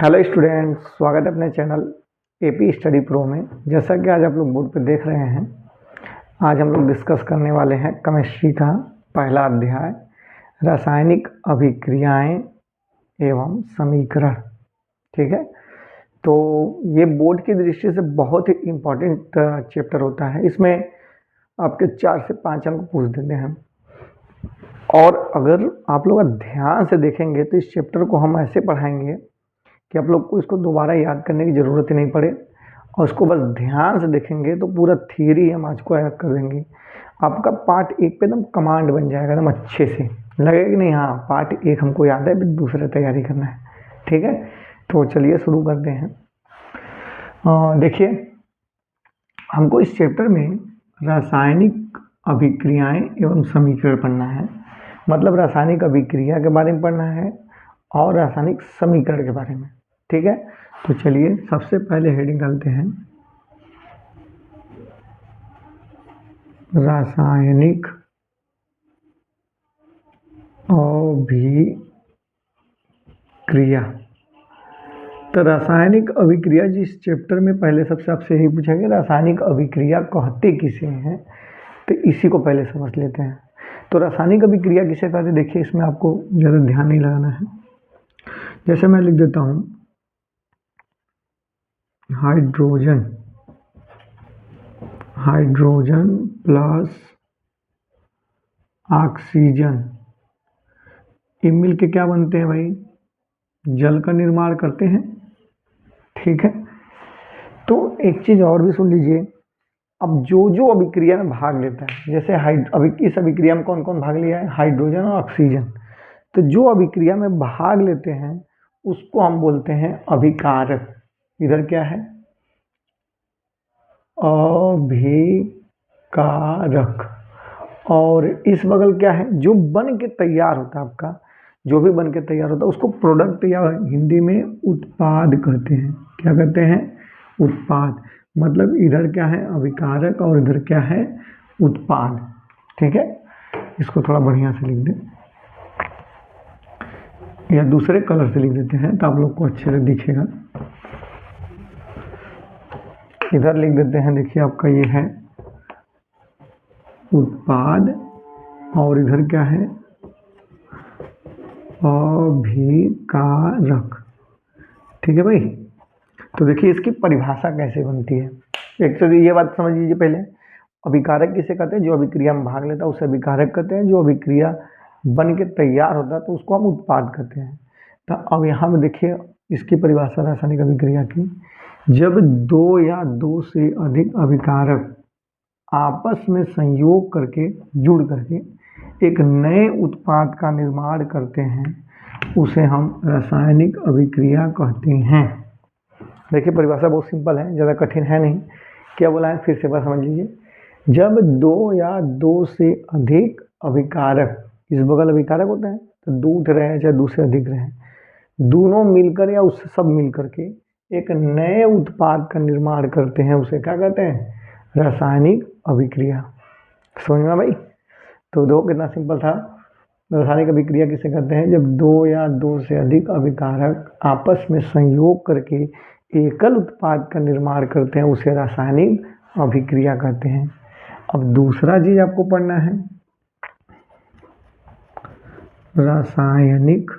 Hello students, स्वागत है अपने चैनल एपी स्टडी प्रो में। जैसा कि आज आप लोग बोर्ड पे देख रहे हैं, आज हम लोग डिस्कस करने वाले हैं केमिस्ट्री का पहला अध्याय रासायनिक अभिक्रियाएं एवं समीकरण। ठीक है, तो ये बोर्ड की दृष्टि से बहुत ही इम्पोर्टेंट चैप्टर होता है। इसमें आपके 4 से 5 अंक पूछ देते हैं, और अगर आप लोग ध्यान से देखेंगे तो इस चैप्टर को हम ऐसे पढ़ाएंगे कि आप लोग को इसको दोबारा याद करने की ज़रूरत ही नहीं पड़े, और उसको बस ध्यान से देखेंगे तो पूरा थियरी हम आज को याद कर देंगे। आपका पार्ट 1 पे एकदम कमांड बन जाएगा, एकदम अच्छे से लगेगा कि नहीं, हाँ पार्ट 1 हमको याद है, फिर दूसरा तैयारी करना है। ठीक है, तो चलिए शुरू करते हैं। देखिए, हमको इस चैप्टर में रासायनिक अभिक्रियाएं एवं समीकरण पढ़ना है। मतलब रासायनिक अभिक्रिया के बारे में पढ़ना है और रासायनिक समीकरण के बारे में। ठीक है, तो चलिए सबसे पहले हेडिंग डालते हैं रासायनिक अभिक्रिया। तो रासायनिक अभिक्रिया जिस चैप्टर में पहले सबसे आपसे यही पूछेंगे रासायनिक अभिक्रिया कहते किसे हैं, तो इसी को पहले समझ लेते हैं। तो रासायनिक अभिक्रिया किसे कहते हैं, देखिए इसमें आपको ज़्यादा ध्यान नहीं लगाना है। जैसे मैं लिख देता हूँ हाइड्रोजन प्लस ऑक्सीजन, ये मिल के क्या बनते हैं भाई, जल का निर्माण करते हैं। ठीक है, तो एक चीज़ और भी सुन लीजिए। अब जो अभिक्रिया में भाग लेता है, जैसे इस अभिक्रिया में कौन कौन भाग लिया है, हाइड्रोजन और ऑक्सीजन। तो जो अभिक्रिया में भाग लेते हैं उसको हम बोलते हैं अभिकारक। इधर क्या है, अभिकारक। और इस बगल क्या है, जो बन के तैयार होता है, आपका जो भी बन के तैयार होता है उसको प्रोडक्ट या हिंदी में उत्पाद कहते हैं। क्या कहते हैं, उत्पाद। मतलब इधर क्या है, अभिकारक, और इधर क्या है, उत्पाद। ठीक है, इसको थोड़ा बढ़िया से लिख दें या दूसरे कलर से लिख देते हैं तो आप लोग को अच्छे से दिखेगा। इधर लिख देते हैं, देखिए आपका ये है उत्पाद, और इधर क्या है, अभिकारक। ठीक है भाई, तो देखिए इसकी परिभाषा कैसे बनती है। एक तो ये बात समझ लीजिए पहले, अभिकारक किसे कहते हैं, जो अभिक्रिया में भाग लेता है उसे अभिकारक कहते हैं। जो अभिक्रिया बन के तैयार होता है तो उसको हम उत्पाद कहते हैं। तो अब यहाँ में देखिए इसकी परिभाषा रासायनिक अभिक्रिया की, जब 2 या 2 से अधिक अभिकारक आपस में संयोग करके जुड़ करके एक नए उत्पाद का निर्माण करते हैं उसे हम रासायनिक अभिक्रिया कहते हैं। देखिए परिभाषा बहुत सिंपल है, ज़्यादा कठिन है नहीं। क्या बोला है, फिर से बात समझ लीजिए। जब 2 या 2 से अधिक अभिकारक, इस बगल अभिकारक होते हैं तो 2 रहे चाहे 2 से अधिक रहे, दोनों मिलकर या उससे सब मिलकर के एक नए उत्पाद का निर्माण करते हैं, उसे क्या कहते हैं, रासायनिक अभिक्रिया। समझ में भाई। तो दो कितना सिंपल था। रासायनिक अभिक्रिया किसे कहते हैं, जब 2 या 2 से अधिक अभिकारक आपस में संयोग करके एकल उत्पाद का निर्माण करते हैं उसे रासायनिक अभिक्रिया कहते हैं। अब दूसरा चीज आपको पढ़ना है रासायनिक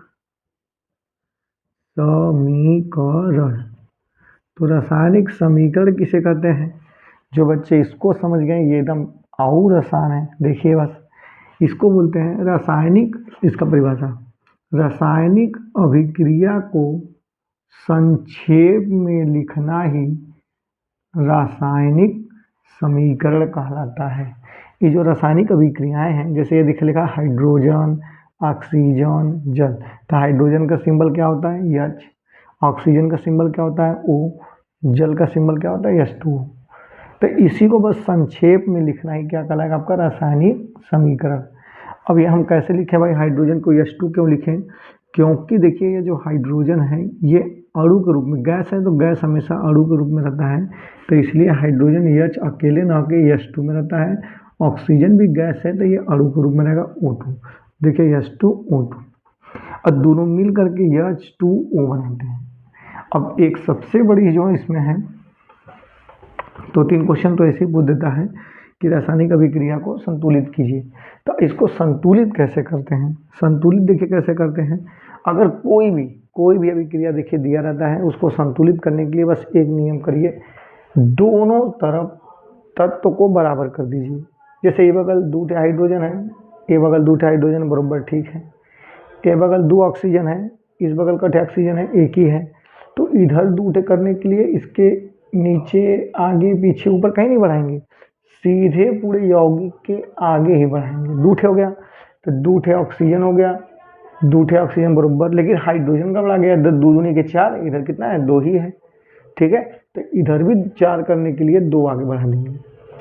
समीकरण। तो रासायनिक समीकरण किसे कहते हैं, जो बच्चे इसको समझ गए ये एकदम और आसान है। देखिए बस, इसको बोलते हैं रासायनिक, इसका परिभाषा, रासायनिक अभिक्रिया को संक्षेप में लिखना ही रासायनिक समीकरण कहलाता है। ये जो रासायनिक अभिक्रियाएं हैं, जैसे ये लिखा हाइड्रोजन, ऑक्सीजन, जल। तो हाइड्रोजन का सिंबल क्या होता है, H। ऑक्सीजन का सिंबल क्या होता है, O। जल का सिंबल क्या होता है, H2O। तो इसी को बस संक्षेप में लिखना ही क्या कहलाएगा, आपका रासायनिक समीकरण। अब ये हम कैसे लिखें भाई, हाइड्रोजन को H2 क्यों लिखें, क्योंकि देखिए ये जो हाइड्रोजन है ये अणु के रूप में, गैस है तो गैस हमेशा अणु के रूप में रहता है, तो इसलिए हाइड्रोजन H अकेले ना के H2 में रहता है। ऑक्सीजन भी गैस है तो ये अणु के रूप में रहेगा O2। देखिए H2O2, और दोनों मिल करके H2O बनाते हैं। अब एक सबसे बड़ी जो इसमें है, 2-3 क्वेश्चन तो ऐसे ही पूछ देता है कि रासायनिक अभिक्रिया को संतुलित कीजिए। तो इसको संतुलित कैसे करते हैं? संतुलित देखिए कैसे करते हैं। अगर कोई भी अभिक्रिया देखिए दिया रहता है, उसको संतुलित करने के लिए बस एक नियम करिए, दोनों तरफ तत्व को बराबर कर दीजिए। जैसे ये बगल 2 हाइड्रोजन है, ये बगल 2 हाइड्रोजन बराबर ठीक है, ये बगल 2 ऑक्सीजन है, इस बगल का ऑक्सीजन है, एक ही है। तो इधर 2 करने के लिए इसके नीचे आगे पीछे ऊपर कहीं नहीं बढ़ाएंगे, सीधे पूरे यौगिक के आगे ही बढ़ाएंगे। 2 हो गया तो 2 ऑक्सीजन हो गया, 2 ऑक्सीजन बराबर, लेकिन हाइड्रोजन का बढ़ा गया, 2 दूनी के 4, इधर कितना है 2 ही है, ठीक है। तो इधर भी 4 करने के लिए 2 आगे बढ़ा देंगे,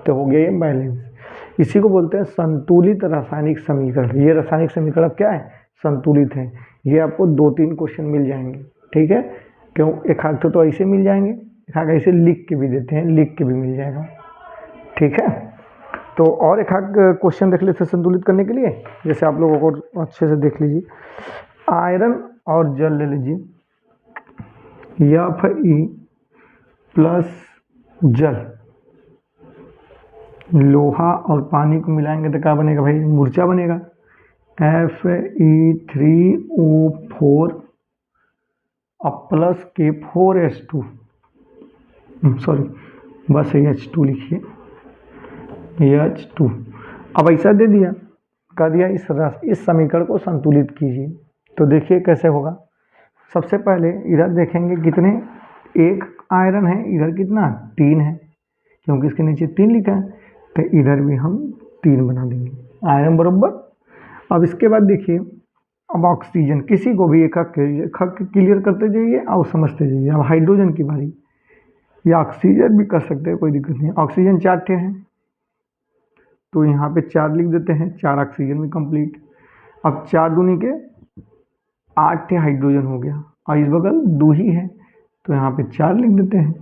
तो हो गया ये बैलेंस। इसी को बोलते हैं संतुलित रासायनिक समीकरण। ये रासायनिक समीकरण क्या है? संतुलित है। ये आपको 2-3 क्वेश्चन मिल जाएंगे, ठीक है। क्यों? एक आध तो ऐसे मिल जाएंगे, एक आध ऐसे लिख के भी देते हैं, लिख के भी मिल जाएगा, ठीक है। तो और एक आध क्वेश्चन देख लेते संतुलित करने के लिए, जैसे आप लोगों को अच्छे से देख लीजिए। आयरन और जल ले लीजिए, Fe प्लस जल, लोहा और पानी को मिलाएंगे तो क्या बनेगा भाई? मूर्छा बनेगा। Fe3O4 और प्लस K4H2, सॉरी बस H2 लिखिए, H2। अब ऐसा दे दिया, कह दिया इस समीकरण को संतुलित कीजिए। तो देखिए कैसे होगा। सबसे पहले इधर देखेंगे कितने, एक आयरन है, इधर कितना 3 है, क्योंकि इसके नीचे 3 लिखा है, तो इधर भी हम 3 बना देंगे, आयरन बराबर। अब इसके बाद देखिए, अब ऑक्सीजन, किसी को भी एक हक क्लियर करते जाइए और समझते जाइए। अब हाइड्रोजन की बारी, या ऑक्सीजन भी कर सकते हैं, कोई दिक्कत नहीं। ऑक्सीजन 4 ठे हैं, तो यहाँ पे 4 लिख देते हैं, 4 ऑक्सीजन भी कंप्लीट। अब 4 दूनी के 8 ठे हाइड्रोजन हो गया, और इस बगल 2 ही है, तो यहाँ पे 4 लिख देते हैं,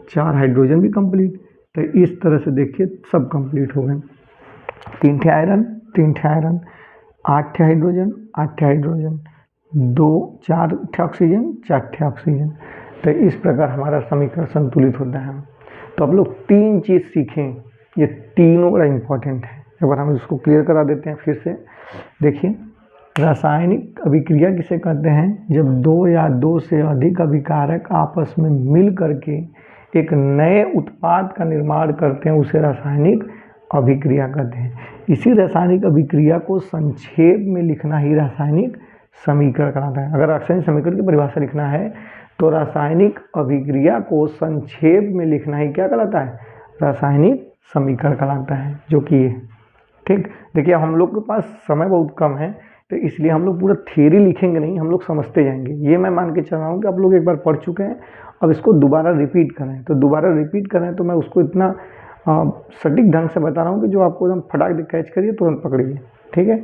4 हाइड्रोजन भी कंप्लीट। तो इस तरह से देखिए सब कंप्लीट हो गए। 3 ठे आयरन, 3 ठे आयरन, 8 ठे हाइड्रोजन, 8 ठे हाइड्रोजन, 4 ठे ऑक्सीजन, 4 ठे ऑक्सीजन। तो इस प्रकार हमारा समीकरण संतुलित होता है। तो आप लोग 3 चीज़ सीखें, ये तीनों बड़ा इम्पोर्टेंट है। एक बार हम इसको क्लियर करा देते हैं फिर से। देखिए, रासायनिक अभिक्रिया किसे कहते हैं? जब 2 या 2 से अधिक अभिकारक आपस में मिल करके एक नए उत्पाद का निर्माण करते हैं, उसे रासायनिक अभिक्रिया कहते हैं। इसी रासायनिक अभिक्रिया को संक्षेप में लिखना ही रासायनिक समीकरण कहलाता है। अगर रासायनिक समीकरण की परिभाषा लिखना है तो रासायनिक अभिक्रिया को संक्षेप में लिखना ही क्या कहलाता है? रासायनिक समीकरण कहलाता है, जो कि ये, ठीक। देखिए, हम लोग के पास समय बहुत कम है, तो इसलिए हम लोग पूरा थ्योरी लिखेंगे नहीं, हम लोग समझते जाएंगे। ये मैं मान के चल रहा हूँ कि आप लोग एक बार पढ़ चुके हैं, अब इसको दोबारा रिपीट करें। तो दोबारा रिपीट करें तो मैं उसको इतना सटीक ढंग से बता रहा हूँ कि जो आपको एकदम फटाक से कैच करिए, तुरंत पकड़िए, ठीक है।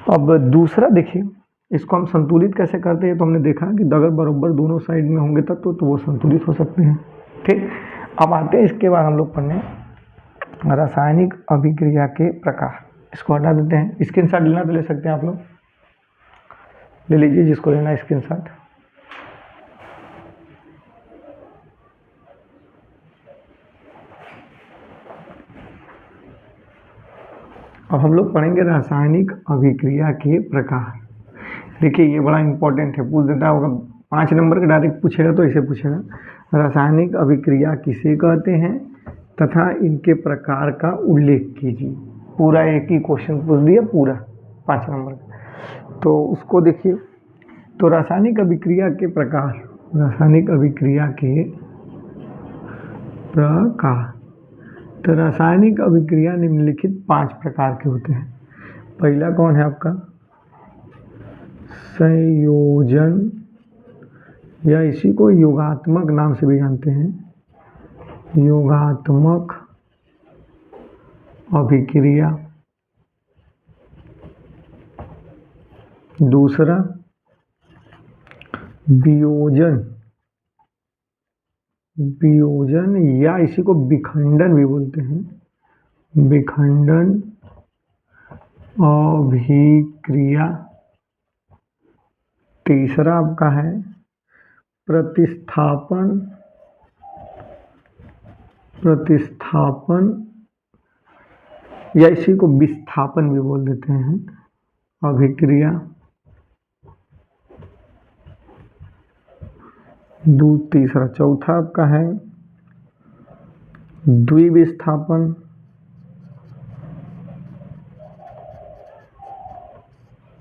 अब दूसरा देखिए, इसको हम संतुलित कैसे करते हैं। तो हमने देखा कि अगर बराबर दोनों साइड में होंगे तब तो वो संतुलित हो सकते हैं, ठीक। अब आते हैं इसके बाद हम लोग पढ़ने रासायनिक अभिक्रिया के प्रकार। इसको हटा देते हैं, स्क्रीनशॉट लेना तो ले सकते हैं, आप लोग ले लीजिए जिसको लेना है स्क्रीनशॉट। अब हम लोग पढ़ेंगे रासायनिक अभिक्रिया के प्रकार। देखिए, ये बड़ा इंपॉर्टेंट है, पूछ देता है। अगर 5 नंबर का डायरेक्ट पूछेगा तो ऐसे पूछेगा, रासायनिक अभिक्रिया किसे कहते हैं तथा इनके प्रकार का उल्लेख कीजिए। पूरा एक ही क्वेश्चन पूछ दिया, पूरा 5 नंबर का। तो उसको देखिए, तो रासायनिक अभिक्रिया के प्रकार, रासायनिक अभिक्रिया के प्रकार। तो रासायनिक अभिक्रिया निम्नलिखित 5 प्रकार के होते हैं। पहला कौन है आपका? संयोजन, या इसी को योगात्मक नाम से भी जानते हैं, योगात्मक अभिक्रिया। दूसरा वियोजन, वियोजन या इसी को विखंडन भी बोलते हैं, विखंडन अभिक्रिया। तीसरा आपका है प्रतिस्थापन प्रतिस्थापन या इसी को विस्थापन भी बोल देते हैं, अभिक्रिया तीसरा। चौथा आपका है द्विविस्थापन,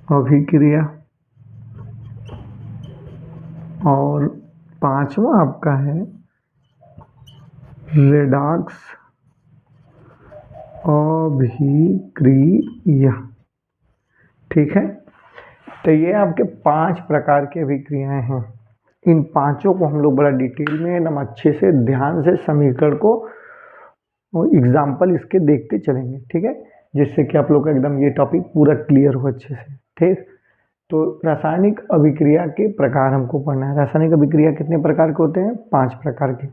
अभिक्रिया। और पांचवा आपका है रेडॉक्स अभिक्रिया। ठीक है, तो ये आपके 5 प्रकार की अभिक्रियाएं हैं। इन पांचों को हम लोग बड़ा डिटेल में एकदम अच्छे से ध्यान से समीकरण को एग्जाम्पल इसके देखते चलेंगे। ठीक है, जिससे कि आप लोग का एकदम ये टॉपिक पूरा क्लियर हो अच्छे से। ठीक, तो रासायनिक अभिक्रिया के प्रकार हमको पढ़ना है। रासायनिक अभिक्रिया कितने प्रकार के होते हैं? 5 प्रकार के।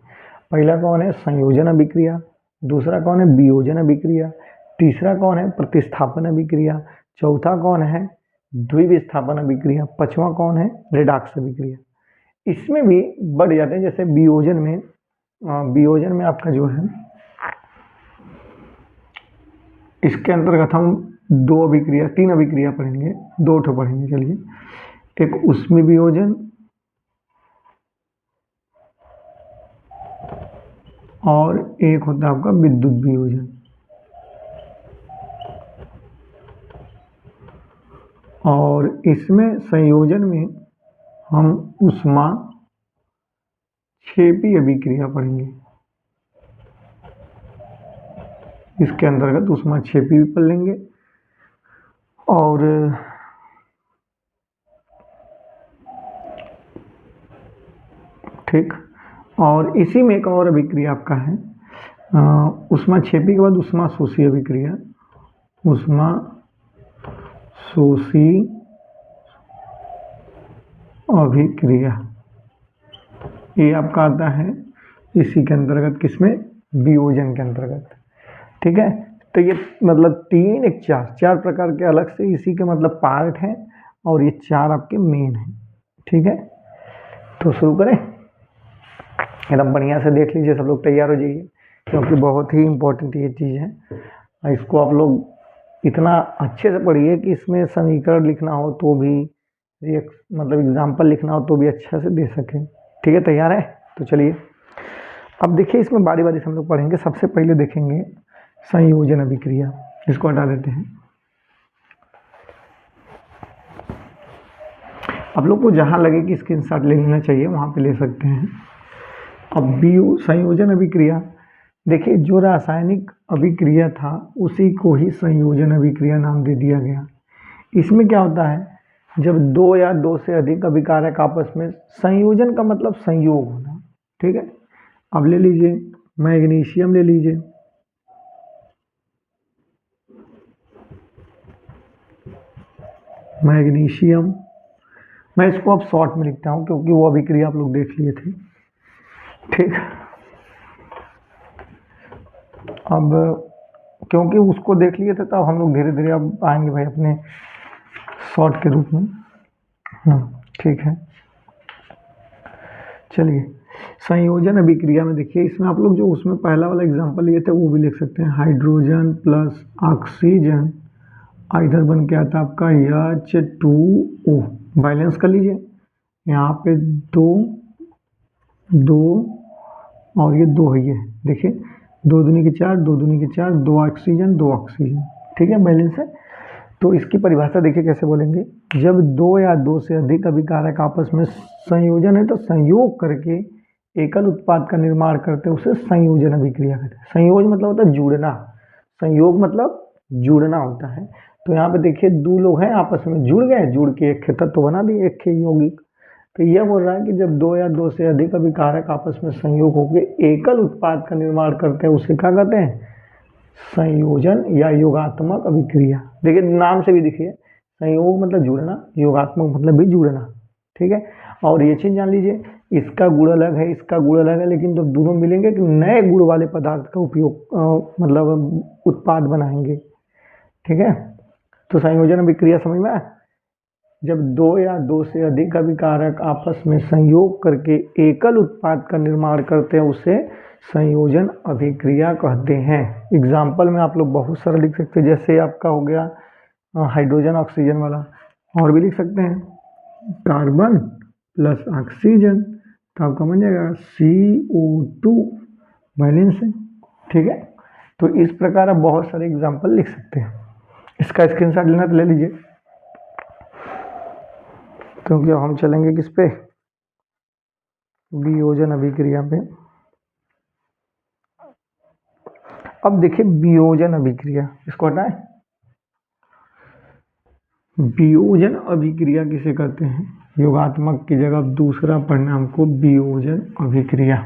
पहला कौन है? संयोजन अभिक्रिया। दूसरा कौन है? वियोजन अभिक्रिया। तीसरा कौन है? प्रतिस्थापन अभिक्रिया। चौथा कौन है? द्विविस्थापन अभिक्रिया। पांचवा कौन है? रेडॉक्स अभिक्रिया। इसमें भी बढ़ जाते हैं, जैसे वियोजन में आपका जो है, इसके अंतर्गत हम 3 अभिक्रिया पढ़ेंगे, 2 ठो पढ़ेंगे। चलिए, एक ऊष्मीय वियोजन और एक होता है आपका विद्युत वियोजन। और इसमें संयोजन में हम ऊष्माक्षेपी अभिक्रिया पढ़ेंगे। इसके अंतर्गत ऊष्माक्षेपी भी पढ़ लेंगे। और ठीक, और इसी में एक और अभिक्रिया आपका है ऊष्माक्षेपी के बाद ऊष्माशोषी अभिक्रिया। ऊष्माशोषी अभिक्रिया ये आपका आता है इसी के अंतर्गत, किसमें? वियोजन के अंतर्गत। ठीक है, तो ये मतलब 4 प्रकार के अलग से इसी के मतलब पार्ट हैं, और ये 4 आपके मेन हैं। ठीक है, तो शुरू करें। एकदम बढ़िया से देख लीजिए, सब लोग तैयार हो जाइए, क्योंकि बहुत ही इम्पोर्टेंट ये चीज़ है। इसको आप लोग इतना अच्छे से पढ़िए कि इसमें समीकरण लिखना हो तो भी, एक मतलब एग्जाम्पल लिखना हो तो भी अच्छा से दे सकें। ठीक है, तैयार है? तो चलिए, अब देखिए, इसमें बारी बारी से हम लोग पढ़ेंगे। सबसे पहले देखेंगे संयोजन अभिक्रिया। इसको हटा देते हैं। आप लोग को जहाँ लगे कि स्क्रीनशॉट ले लेना चाहिए वहाँ पे ले सकते हैं। अब संयोजन अभिक्रिया, देखिए, जो रासायनिक अभिक्रिया था उसी को ही संयोजन अभिक्रिया नाम दे दिया गया। इसमें क्या होता है? जब 2 या 2 से अधिक अभिकारक आपस में, संयोजन का मतलब संयोग होना। ठीक है, अब ले लीजिए मैग्नीशियम, ले लीजिए, मैग्नीशियम। मैं इसको अब शॉर्ट में लिखता हूँ क्योंकि वो अभिक्रिया आप लोग देख लिए थे। ठीक, अब क्योंकि उसको देख लिए थे तब हम लोग धीरे धीरे अब आएंगे भाई अपने शॉर्ट के रूप में। ठीक है, चलिए, संयोजन अभिक्रिया में देखिए, इसमें आप लोग जो उसमें पहला वाला एग्जांपल लिए थे वो भी लिख सकते हैं। हाइड्रोजन प्लस ऑक्सीजन इधर बन के आता आपका H2O। बैलेंस कर लीजिए, यहाँ पे 2 2 और ये 2 है। ये देखिए, 2 दूनी की 4, 2 दूनी की 4, 2 ऑक्सीजन 2 ऑक्सीजन। ठीक है, बैलेंस है। तो इसकी परिभाषा देखिए कैसे बोलेंगे। जब 2 या 2 से अधिक अभिकारक आपस में संयोजन है तो संयोग करके एकल उत्पाद का निर्माण करते हैं, उसे संयोजन अभिक्रिया कहते हैं। संयोज मतलब होता है जुड़ना, संयोग मतलब जुड़ना होता है। तो यहाँ पे देखिए 2 लोग हैं, आपस में जुड़ गए, जुड़ के एक तत्व बना दिए, एक यौगिक। तो यह बोल रहा है कि जब 2 या 2 से अधिक अभिकारक आपस में संयोग होकर एकल उत्पाद का निर्माण करते हैं, उसे क्या कहते हैं? संयोजन या योगात्मक अभिक्रिया। देखिए, नाम से भी देखिए, संयोग मतलब जुड़ना, योगात्मक मतलब भी जुड़ना। ठीक है, और ये चीज जान लीजिए, इसका गुण अलग है, इसका गुण अलग है, लेकिन जब दोनों मिलेंगे कि नए गुण वाले पदार्थ का उपयोग मतलब उत्पाद बनाएंगे। ठीक है, तो संयोजन अभिक्रिया समझ में आया? जब दो या दो से अधिक अभिकारक आपस में संयोग करके एकल उत्पाद का निर्माण करते हैं उसे संयोजन अभिक्रिया कहते हैं। एग्जाम्पल में आप लोग बहुत सारा लिख सकते हैं, जैसे आपका हो गया हाइड्रोजन ऑक्सीजन वाला, और भी लिख सकते हैं कार्बन प्लस ऑक्सीजन, तो आपका बन जाएगा CO2 बैलेंस है। ठीक है, तो इस प्रकार आप बहुत सारे एग्जाम्पल लिख सकते हैं। इसका स्क्रीनशॉट लेना तो ले लीजिए, क्योंकि अब हम चलेंगे किस पे, वियोजन अभिक्रिया पे। अब देखिए वियोजन अभिक्रिया, इसको हटाएं। वियोजन अभिक्रिया किसे कहते हैं? योगात्मक की जगह दूसरा परिणाम को वियोजन अभिक्रिया।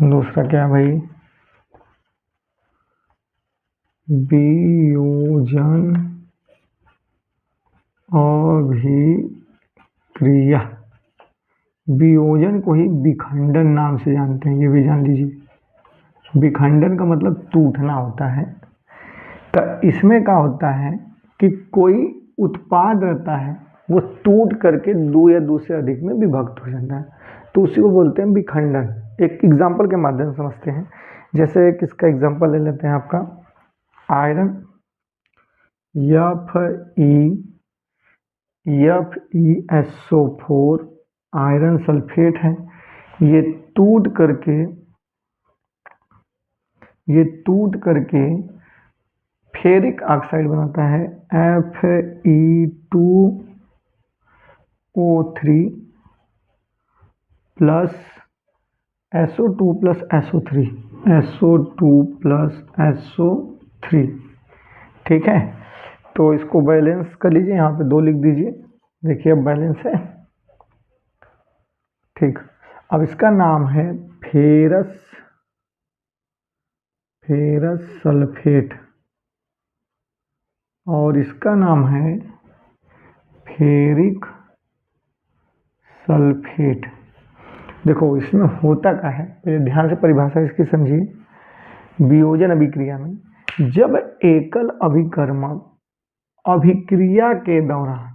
दूसरा क्या भाई? वियोजन अभिक्रिया। वियोजन को ही विखंडन नाम से जानते हैं, ये भी जान लीजिए। विखंडन का मतलब टूटना होता है। तो इसमें क्या होता है कि कोई उत्पाद रहता है वो टूट करके दो या दो से अधिक में विभक्त हो जाता है, तो उसी को बोलते हैं विखंडन। एक एग्जाम्पल के माध्यम से समझते हैं। जैसे किसका एग्जाम्पल ले लेते हैं, आपका आयरन FeSO4 आयरन सल्फेट है। ये टूट करके फेरिक ऑक्साइड बनाता है Fe2O3 plus SO2 plus SO3। ठीक है, तो इसको बैलेंस कर लीजिए, यहाँ पे 2 लिख दीजिए। देखिए अब बैलेंस है। ठीक, अब इसका नाम है फेरस सल्फेट और इसका नाम है फेरिक सल्फेट। देखो इसमें होता क्या है, पहले ध्यान से परिभाषा इसकी समझिए। वियोजन अभिक्रिया में जब एकल अभिकर्मक अभिक्रिया के दौरान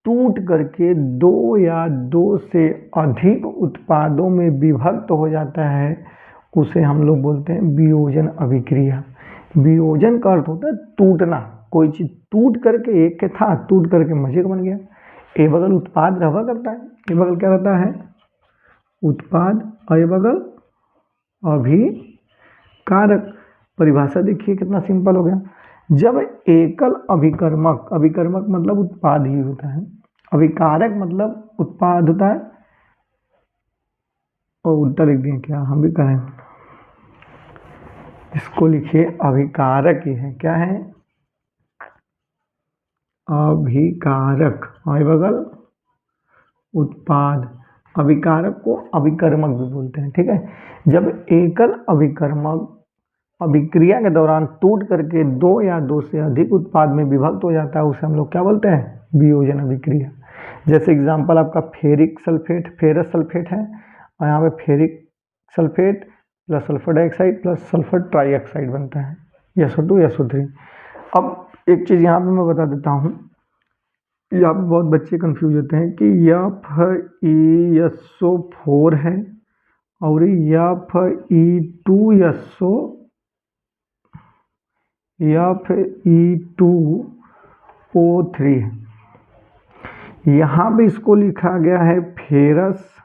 टूट करके दो या दो से अधिक उत्पादों में विभक्त हो जाता है उसे हम लोग बोलते हैं वियोजन अभिक्रिया। वियोजन का अर्थ होता है टूटना। कोई चीज टूट करके, एक के था टूट करके मजे का बन गया। ए बगल उत्पाद रहा करता है, ए बगल क्या रहता है उत्पाद, और ए बगल अभिकारक। परिभाषा देखिए कितना सिंपल हो गया। जब एकल अभिकर्मक मतलब उत्पाद ही होता है, अभिकारक मतलब उत्पाद होता है, और उल्टा लिख दिए क्या, हम भी करें, इसको लिखिए अभिकारक ही है। क्या है? अभिकारक, और बगल उत्पाद। अभिकारक को अभिकर्मक भी बोलते हैं। ठीक है, जब एकल अभिकर्मक अभिक्रिया के दौरान टूट करके दो या दो से अधिक उत्पाद में विभक्त हो जाता है उसे हम लोग क्या बोलते हैं वियोजन अभिक्रिया। जैसे एग्जांपल आपका फेरस सल्फेट है, और यहाँ पे ferric sulphate plus sulphur dioxide plus sulphur trioxide बनता है SO2 SO3। अब एक चीज़ यहाँ पे मैं बता देता हूँ, यहाँ पे बहुत बच्चे कंफ्यूज होते हैं कि FeSO4 है और Fe2O3 है। यहाँ पे इसको लिखा गया है फेरस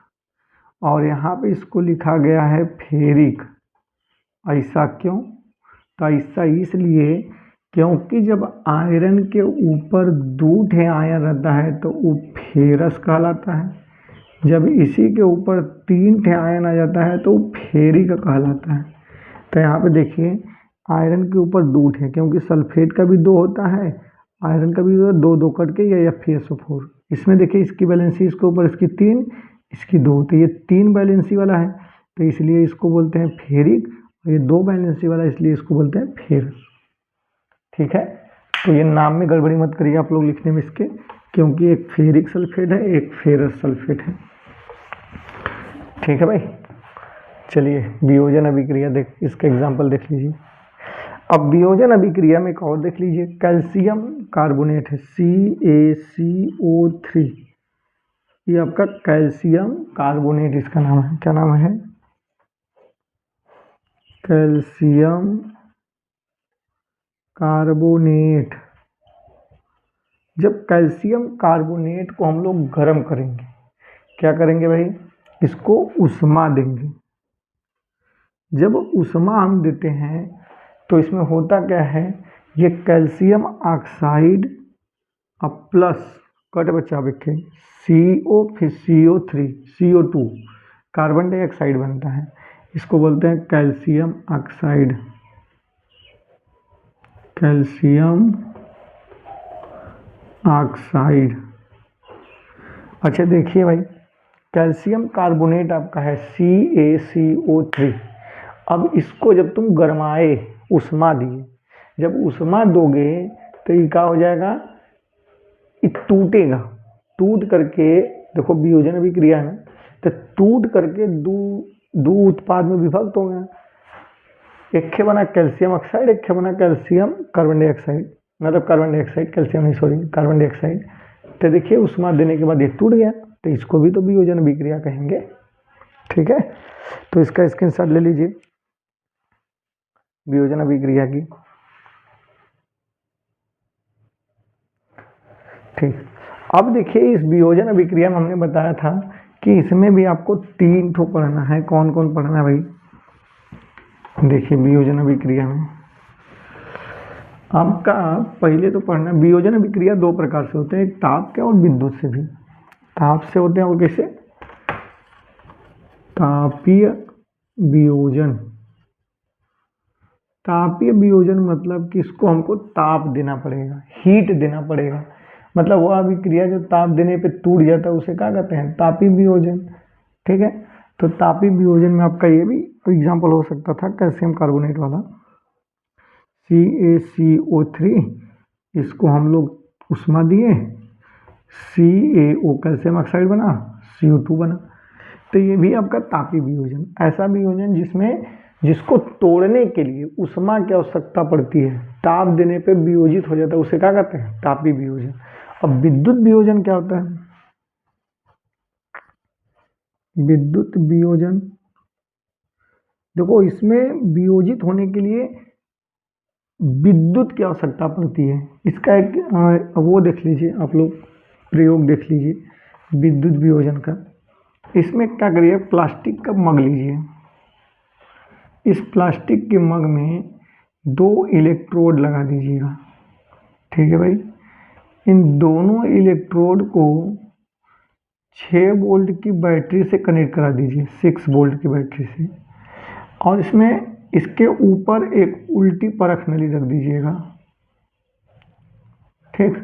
और यहाँ पे इसको लिखा गया है फेरिक। ऐसा क्यों? तो ऐसा इसलिए क्योंकि जब आयरन के ऊपर 2 ठे आयन रहता है तो वो फेरस कहलाता है, जब इसी के ऊपर 3 ठे आयन आ जाता है तो वो फेरिक कहलाता है। तो यहाँ पे देखिए आयरन के ऊपर 2 ठे, क्योंकि सल्फेट का भी 2 होता है, आयरन का भी 2 कट के या FeSO4। इसमें देखिए इसकी वैलेंसी इसके ऊपर इसकी 3, इसकी 2, तो ये 3 वैलेंसी वाला है, तो इसलिए इसको बोलते हैं फेरिक, और ये 2 वैलेंसी वाला इसलिए इसको बोलते हैं फेरस। ठीक है, तो ये नाम में गड़बड़ी मत करिए आप लोग लिखने में इसके, क्योंकि एक फेरिक सल्फेट है एक फेरस सल्फेट है। ठीक है भाई, चलिए वियोजन अभिक्रिया इसका एग्जाम्पल देख लीजिए। अब वियोजन अभिक्रिया में एक और देख लीजिए, कैल्शियम कार्बोनेट है CaCO3, ये आपका कैल्शियम कार्बोनेट इसका नाम है, क्या नाम है, कैल्शियम कार्बोनेट। जब कैल्शियम कार्बोनेट को हम लोग गर्म करेंगे, क्या करेंगे भाई, इसको उष्मा देंगे। जब उष्मा हम देते हैं तो इसमें होता क्या है, ये कैल्शियम ऑक्साइड अब प्लस कट बचा रखे CO, फिर CO3 CO2 कार्बन डाइऑक्साइड बनता है, इसको बोलते हैं कैल्शियम ऑक्साइड, कैल्शियम ऑक्साइड। अच्छा देखिए भाई, कैल्शियम कार्बोनेट आपका है CaCO3। अब इसको जब तुम गरमाए, उष्मा दिए, जब उष्मा दोगे तो ये क्या हो जाएगा, ये टूटेगा, टूट करके, देखो वियोजन अभिक्रिया है ना, तो टूट करके दो उत्पाद में विभक्त हो गया, एक खे बना कैल्शियम ऑक्साइड, एक खे बना कैल्शियम कार्बन डाइऑक्साइड, मतलब कार्बन डाइऑक्साइड, कैल्शियम नहीं सॉरी कार्बन डाइऑक्साइड। तो देखिए उष्मा देने के बाद ये टूट गया, तो इसको भी तो वियोजन अभिक्रिया कहेंगे। ठीक है, तो इसका स्क्रीनशॉट ले लीजिए वियोजन अभिक्रिया की। ठीक, अब देखिए इस वियोजन अभिक्रिया में हमने बताया था कि इसमें भी आपको 3 ठो पढ़ना है। कौन कौन पढ़ना है भाई, देखिए वियोजन अभिक्रिया में आपका पहले तो पढ़ना, वियोजन अभिक्रिया 2 प्रकार से होते हैं, एक ताप के और विद्युत से भी। ताप से होते हैं और कैसे, तापीय वियोजन। तापीय वियोजन मतलब कि इसको हमको ताप देना पड़ेगा, हीट देना पड़ेगा, मतलब वह अभिक्रिया जो ताप देने पे टूट जाता है उसे क्या कहते हैं, तापीय वियोजन। ठीक है, तो तापीय वियोजन में आपका ये भी एग्जाम्पल हो सकता था, कैल्शियम कार्बोनेट वाला CaCO3, इसको हम लोग उष्मा दिए, CaO कैल्शियम ऑक्साइड बना, CO2 बना, तो ये भी आपका तापीय वियोजन। ऐसा वियोजन जिसको तोड़ने के लिए उष्मा की आवश्यकता पड़ती है, ताप देने पे वियोजित हो जाता है, उसे क्या कहते हैं, तापीय वियोजन। अब विद्युत वियोजन क्या होता है, विद्युत वियोजन, देखो इसमें वियोजित होने के लिए विद्युत की आवश्यकता पड़ती है। इसका एक वो देख लीजिए आप लोग, प्रयोग देख लीजिए विद्युत वियोजन का। इसमें क्या करिए, प्लास्टिक का मग लीजिए, इस प्लास्टिक के मग में 2 इलेक्ट्रोड लगा दीजिएगा। ठीक है भाई, इन दोनों इलेक्ट्रोड को 6 वोल्ट की बैटरी से कनेक्ट करा दीजिए, 6 वोल्ट की बैटरी से, और इसके ऊपर एक उल्टी परख नली रख दीजिएगा। ठीक,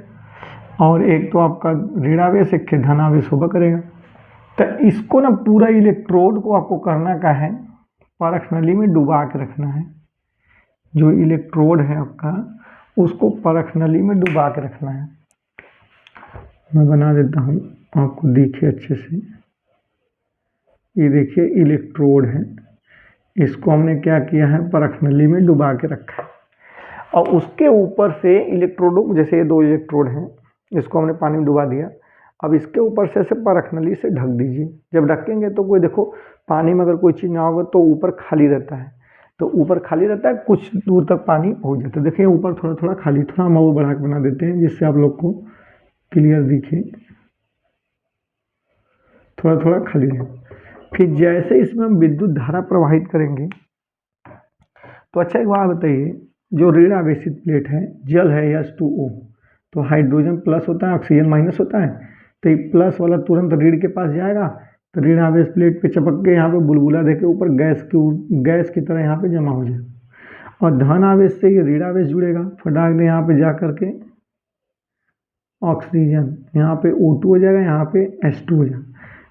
और एक तो आपका ऋणावेश, एक के धनावेश होगा करेगा। तो इसको ना पूरा इलेक्ट्रोड को आपको करना क्या है, परख नली में डुबा के रखना है। जो इलेक्ट्रोड है आपका उसको परख नली में डुबा के रखना है। मैं बना देता हूँ आपको दिखे अच्छे से। ये देखिए इलेक्ट्रोड है, इसको हमने क्या किया है, परख नली में डुबा के रखा है, और उसके ऊपर से इलेक्ट्रोडों, जैसे ये 2 इलेक्ट्रोड हैं, इसको हमने पानी में डुबा दिया। अब इसके ऊपर से ऐसे परख नली से ढक दीजिए। जब ढकेंगे तो कोई देखो पानी में अगर कोई चीज़ ना होगा तो ऊपर खाली रहता है, तो ऊपर खाली रहता है, कुछ दूर तक पानी पहुँच जाता है। देखिए ऊपर थोड़ा थोड़ा खाली, थोड़ा हम वो बढ़ा के बना देते हैं जिससे आप लोग को क्लियर दिखे, थोड़ा थोड़ा खाली है। फिर जैसे इसमें हम विद्युत धारा प्रवाहित करेंगे, तो अच्छा एक बात बताइए, जो ऋण आवेशित प्लेट है, जल है H2O, तो हाइड्रोजन प्लस होता है, ऑक्सीजन माइनस होता है, तो ये प्लस वाला तुरंत ऋण के पास जाएगा, तो ऋण आवेश प्लेट पे चपक के यहाँ पे बुलबुला देके ऊपर गैस की तरह यहाँ पे जमा हो जाएगा। और धन आवेश से ये ऋण आवेश जुड़ेगा, फटाक ने यहाँ पे जा करके ऑक्सीजन, यहाँ पे O2 हो जाएगा, यहाँ पे H2 हो जाएगा।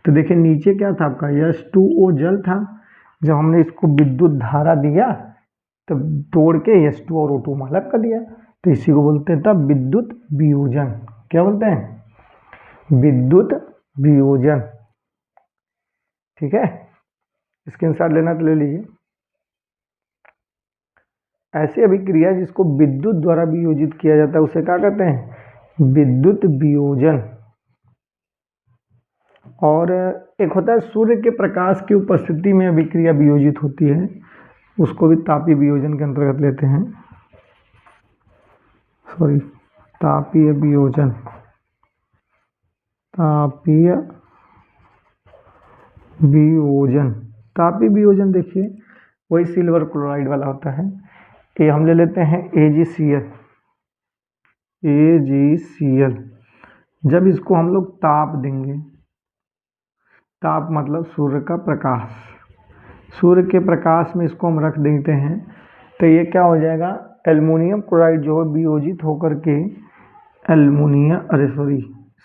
तो देखिए नीचे क्या था आपका, H2O जल था, जब हमने इसको विद्युत धारा दिया तो तोड़ के H2 और O2 में अलग कर दिया, तो इसी को बोलते हैं तब विद्युत वियोजन। क्या बोलते हैं, विद्युत वियोजन। ठीक है, स्क्रीनशॉट लेना तो ले लीजिए। ऐसी अभिक्रिया जिसको विद्युत द्वारा वियोजित किया जाता है उसे क्या कहते हैं, विद्युत वियोजन। और एक होता है सूर्य के प्रकाश की उपस्थिति में अभिक्रिया वियोजित होती है, उसको भी तापीय वियोजन के अंतर्गत लेते हैं। सॉरी, तापीय वियोजन। तापीय वियोजन, तापीय वियोजन देखिए वही सिल्वर क्लोराइड वाला होता है। ये हम ले लेते हैं AgCl। AgCl जब इसको हम लोग ताप देंगे, ताप मतलब सूर्य का प्रकाश, सूर्य के प्रकाश में इसको हम रख देते हैं तो ये क्या हो जाएगा, एल्युमिनियम क्लोराइड जो है वियोजित होकर के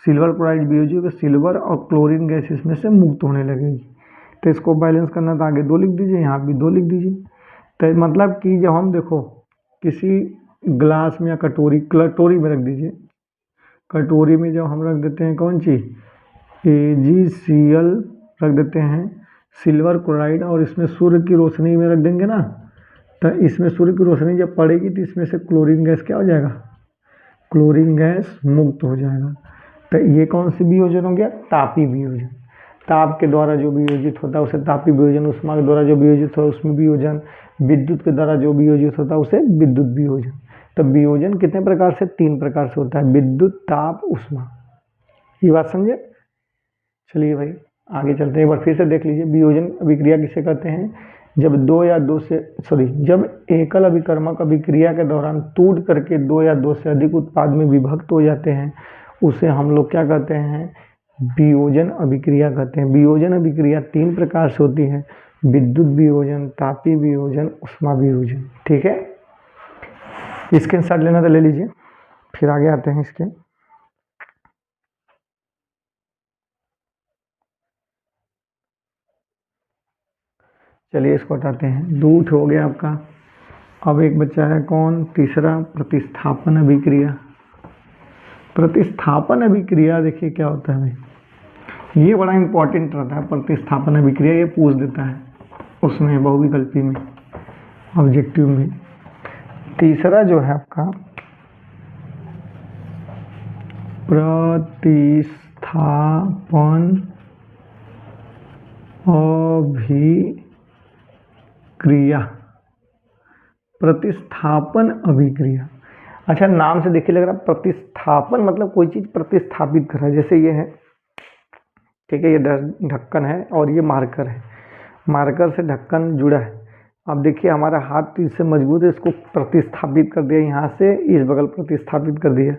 सिल्वर क्लोराइड वियोजित होकर सिल्वर और क्लोरीन गैस इसमें से मुक्त होने लगेगी। तो इसको बैलेंस करना तो आगे 2 लिख दीजिए, यहाँ भी 2 लिख दीजिए। तो मतलब कि जब हम देखो किसी ग्लास में या कटोरी में रख दीजिए, कटोरी में जब हम रख देते हैं कौन चीज़, AgCl रख देते हैं सिल्वर क्लोराइड, और इसमें सूर्य की रोशनी में रख देंगे ना, तो इसमें सूर्य की रोशनी जब पड़ेगी तो इसमें से क्लोरीन गैस क्या हो जाएगा, क्लोरीन गैस मुक्त हो जाएगा। तो ये कौन सी वियोजन हो गया, तापीय वियोजन। ताप के द्वारा जो वियोजित होता है उसे तापीय वियोजन, उष्मा के द्वारा जो वियोजित होता है उसमें वियोजन, विद्युत के द्वारा जो वियोजित होता है उसे विद्युत वियोजन। तो वियोजन कितने प्रकार से, 3 प्रकार से होता है, विद्युत, ताप, उष्मा। ये बात समझे। चलिए भाई आगे चलते हैं, एक बार फिर से देख लीजिए। वियोजन अभिक्रिया किसे कहते हैं, जब एकल अभिकर्मक अभिक्रिया के दौरान टूट करके 2 या 2 से अधिक उत्पाद में विभक्त हो जाते हैं, उसे हम लोग क्या कहते हैं, वियोजन अभिक्रिया कहते हैं। वियोजन अभिक्रिया 3 प्रकार से होती है, विद्युत वियोजन, तापीय वियोजन, उष्मा वियोजन। ठीक है, स्क्रीनशॉट लेना तो ले लीजिए, फिर आगे आते हैं इसके। चलिए इसको हटाते हैं, 2 हो गया आपका। अब एक बच्चा है कौन, तीसरा, प्रतिस्थापन अभिक्रिया। प्रतिस्थापन अभिक्रिया देखिए क्या होता है भाई, ये बड़ा इंपॉर्टेंट रहता है प्रतिस्थापन अभिक्रिया, ये पूछ देता है उसमें बहुविकल्पी में, ऑब्जेक्टिव में। तीसरा जो है आपका प्रतिस्थापन अभिक्रिया। प्रतिस्थापन अभिक्रिया, अच्छा नाम से देखिए लग रहा है प्रतिस्थापन मतलब कोई चीज़ प्रतिस्थापित कर रहा है, जैसे ये है, ठीक है, ये ढक्कन है और ये मार्कर है, मार्कर से ढक्कन जुड़ा है। अब देखिए हमारा हाथ तो इससे मजबूत है, इसको प्रतिस्थापित कर दिया, यहाँ से इस बगल प्रतिस्थापित कर दिया,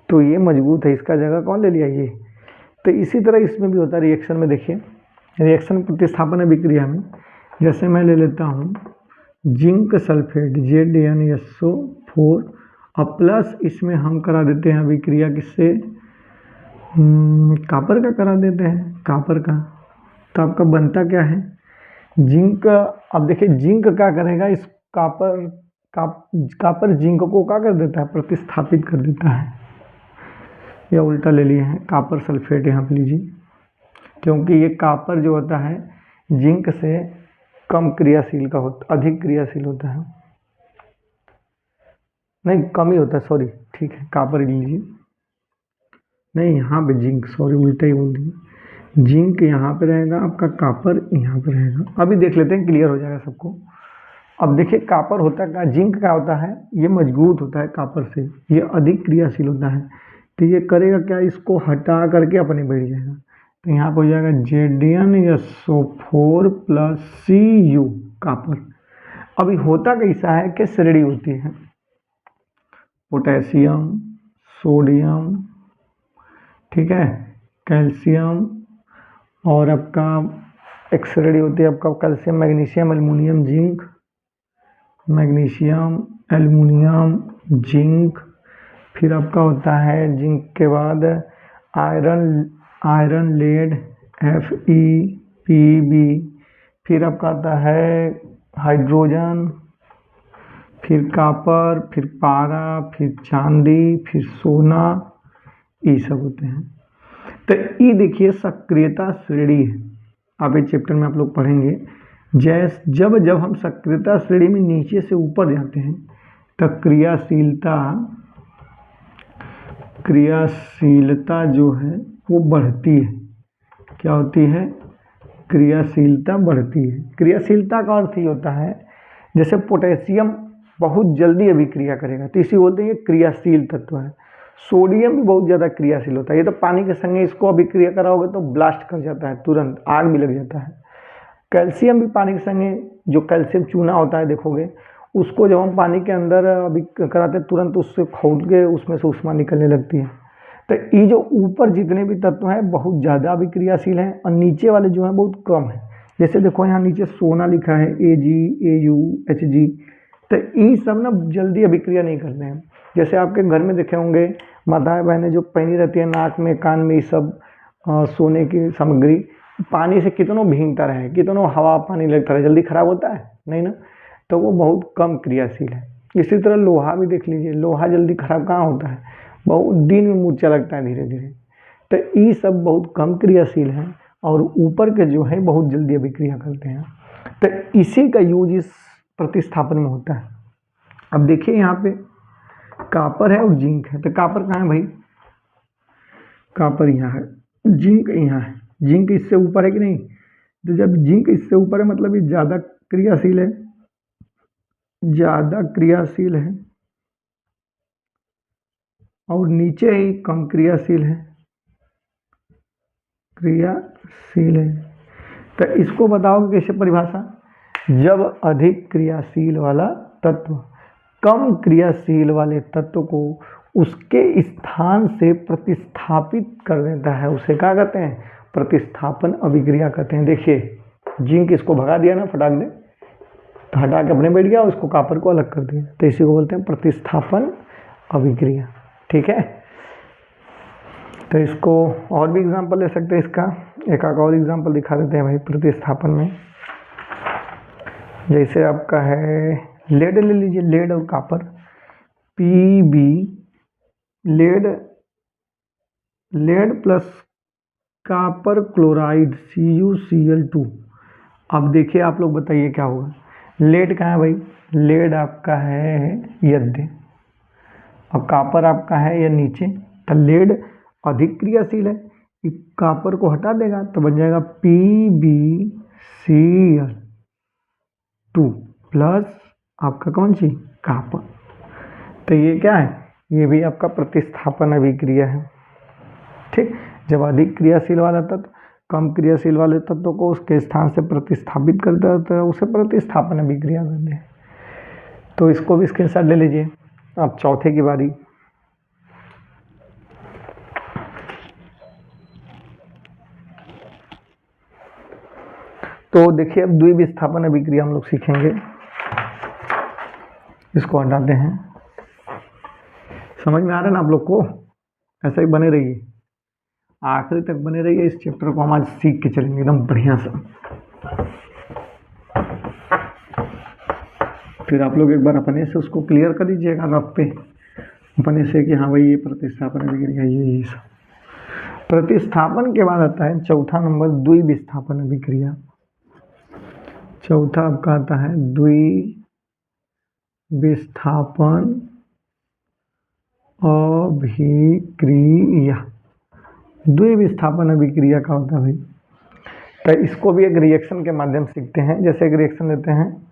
तो ये मजबूत है, इसका जगह कौन ले लिया, ये। तो इसी तरह इसमें भी होता है रिएक्शन में। देखिए रिएक्शन प्रतिस्थापन अभिक्रिया में, जैसे मैं ले लेता हूँ जिंक सल्फेट ZnSO4 और प्लस इसमें हम करा देते हैं अभिक्रिया किससे, कापर का करा देते हैं, कापर का। तो आपका बनता क्या है, जिंक। अब देखिए जिंक क्या करेगा, इस कापर जिंक को क्या कर देता है, प्रतिस्थापित कर देता है, या उल्टा ले लिए हैं, कापर सल्फेट यहाँ पे लीजिए, क्योंकि ये कापर जो होता है जिंक से कम क्रियाशील का होता, अधिक क्रियाशील होता है, नहीं कम ही होता है, सॉरी, ठीक है, कापर लीजिए, नहीं यहाँ पे जिंक, सॉरी उल्टा ही बोल दिया, जिंक यहाँ पे रहेगा आपका, कापर यहाँ पे रहेगा। अभी देख लेते हैं, क्लियर हो जाएगा सबको। अब देखिए कापर होता है, जिंक का होता है, ये मजबूत होता है कापर से, ये अधिक क्रियाशील होता है, तो ये करेगा क्या, इसको हटा करके अपने बैठ जाएगा, तो यहाँ पर हो जाएगा ZnSO4 प्लस Cu, कापर। अभी होता कैसा है कि श्रेणी होती है, पोटेशियम, सोडियम, ठीक है, कैल्शियम, और आपका एक श्रेणी होती है आपका calcium, magnesium, aluminium, zinc, magnesium, aluminium, zinc, फिर आपका होता है जिंक के बाद आयरन, लेड, FePb, फिर आपका आता है हाइड्रोजन, फिर कापर, फिर पारा, फिर चांदी, फिर सोना, ये सब होते हैं। तो ये देखिए सक्रियता श्रेणी है, अब इस चैप्टर में आप लोग पढ़ेंगे जब जब हम सक्रियता श्रेणी में नीचे से ऊपर जाते हैं तब क्रियाशीलता जो है वो बढ़ती है। क्या होती है? क्रियाशीलता बढ़ती है। क्रियाशीलता का अर्थ ही होता है जैसे पोटेशियम बहुत जल्दी अभिक्रिया करेगा तो इसी बोलते हैं ये क्रियाशील तत्व है। सोडियम भी बहुत ज़्यादा क्रियाशील होता है, ये तो पानी के संगे इसको अभिक्रिया कराओगे तो ब्लास्ट कर जाता है, तुरंत आग भी लग जाता है। कैल्शियम भी पानी के संगे, जो कैल्शियम चूना होता है देखोगे, उसको जब हम पानी के अंदर अभी कराते हैं तुरंत उससे खोल के उसमें से ऊष्मा निकलने लगती है। तो ये जो ऊपर जितने भी तत्व हैं बहुत ज़्यादा अभिक्रियाशील हैं और नीचे वाले जो हैं बहुत कम हैं। जैसे देखो यहाँ नीचे सोना लिखा है Ag, Au, Hg, तो ये सब ना जल्दी अभिक्रिया नहीं करते हैं। जैसे आपके घर में देखे होंगे माताएं बहनें जो पहनी रहती है नाक में कान में, ये सब सोने की सामग्री, पानी से कितनों भीगता रहे, कितनों हवा पानी लगता रहे, जल्दी खराब होता है नहीं ना, तो वो बहुत कम क्रियाशील है। इसी तरह लोहा भी देख लीजिए, लोहा जल्दी खराब कहाँ होता है, बहुत दिन में मूर्छा लगता है धीरे धीरे। तो ये सब बहुत कम क्रियाशील हैं और ऊपर के जो है बहुत जल्दी अभिक्रिया करते हैं। तो इसी का यूज इस प्रतिस्थापन में होता है। अब देखिए यहाँ पे कॉपर है और जिंक है, तो कॉपर कहाँ है भाई? कॉपर यहाँ है, जिंक यहाँ है। जिंक इससे ऊपर है कि नहीं? तो जब जिंक इससे ऊपर है मतलब ये ज़्यादा क्रियाशील है, और नीचे ही कम क्रियाशील है। तो इसको बताओ कैसे परिभाषा? जब अधिक क्रियाशील वाला तत्व कम क्रियाशील वाले तत्व को उसके स्थान से प्रतिस्थापित कर देता है, उसे क्या कहते हैं? प्रतिस्थापन अभिक्रिया कहते हैं। देखिए जिंक इसको भगा दिया ना फटाक दे, तो हटा के अपने बैठ गया, उसको कॉपर को अलग कर दिया, तो इसी को बोलते हैं प्रतिस्थापन अभिक्रिया। ठीक है, तो इसको और भी एग्जांपल ले सकते हैं, इसका एक और एग्जांपल दिखा देते हैं भाई प्रतिस्थापन में। जैसे आपका है लेड ले लीजिए, लेड और copper, Pb, lead plus copper chloride CuCl2। अब देखिए आप लोग बताइए क्या होगा? लेड कहाँ है भाई? लेड आपका है यद्य और कॉपर आपका है या नीचे, तो लेड अधिक क्रियाशील है, कॉपर को हटा देगा तो बन जाएगा PbCl2 प्लस आपका कौन सी? कॉपर। तो ये क्या है? ये भी आपका प्रतिस्थापन अभिक्रिया है। ठीक, जब अधिक क्रियाशील वाला तत्व कम क्रियाशील वाले तत्व को उसके स्थान से प्रतिस्थापित करता है तो उसे प्रतिस्थापन अभिक्रिया कहते हैं। तो इसको भी स्क्रीनशॉट ले लीजिए। अब चौथे की बारी। तो देखिए अब द्विविस्थापन अभिक्रिया हम लोग सीखेंगे, इसको हटाते हैं। समझ में आ रहा है ना आप लोग को? ऐसा ही बने रहिए, आखिरी तक बने रहिए। इस चैप्टर को हम आज सीख के चलेंगे एकदम बढ़िया सा। फिर आप लोग एक बार अपने से उसको क्लियर कर लीजिएगा रफ पे, अपने से कि हाँ भाई ये प्रतिस्थापन अभिक्रिया ये सब। प्रतिस्थापन के बाद आता है चौथा नंबर द्विविस्थापन अभिक्रिया। चौथा आपका आता है द्विविस्थापन अभिक्रिया। द्विविस्थापन अभिक्रिया का होता है भाई, तो इसको भी एक रिएक्शन के माध्यम से सीखते हैं। जैसे एक रिएक्शन लेते हैं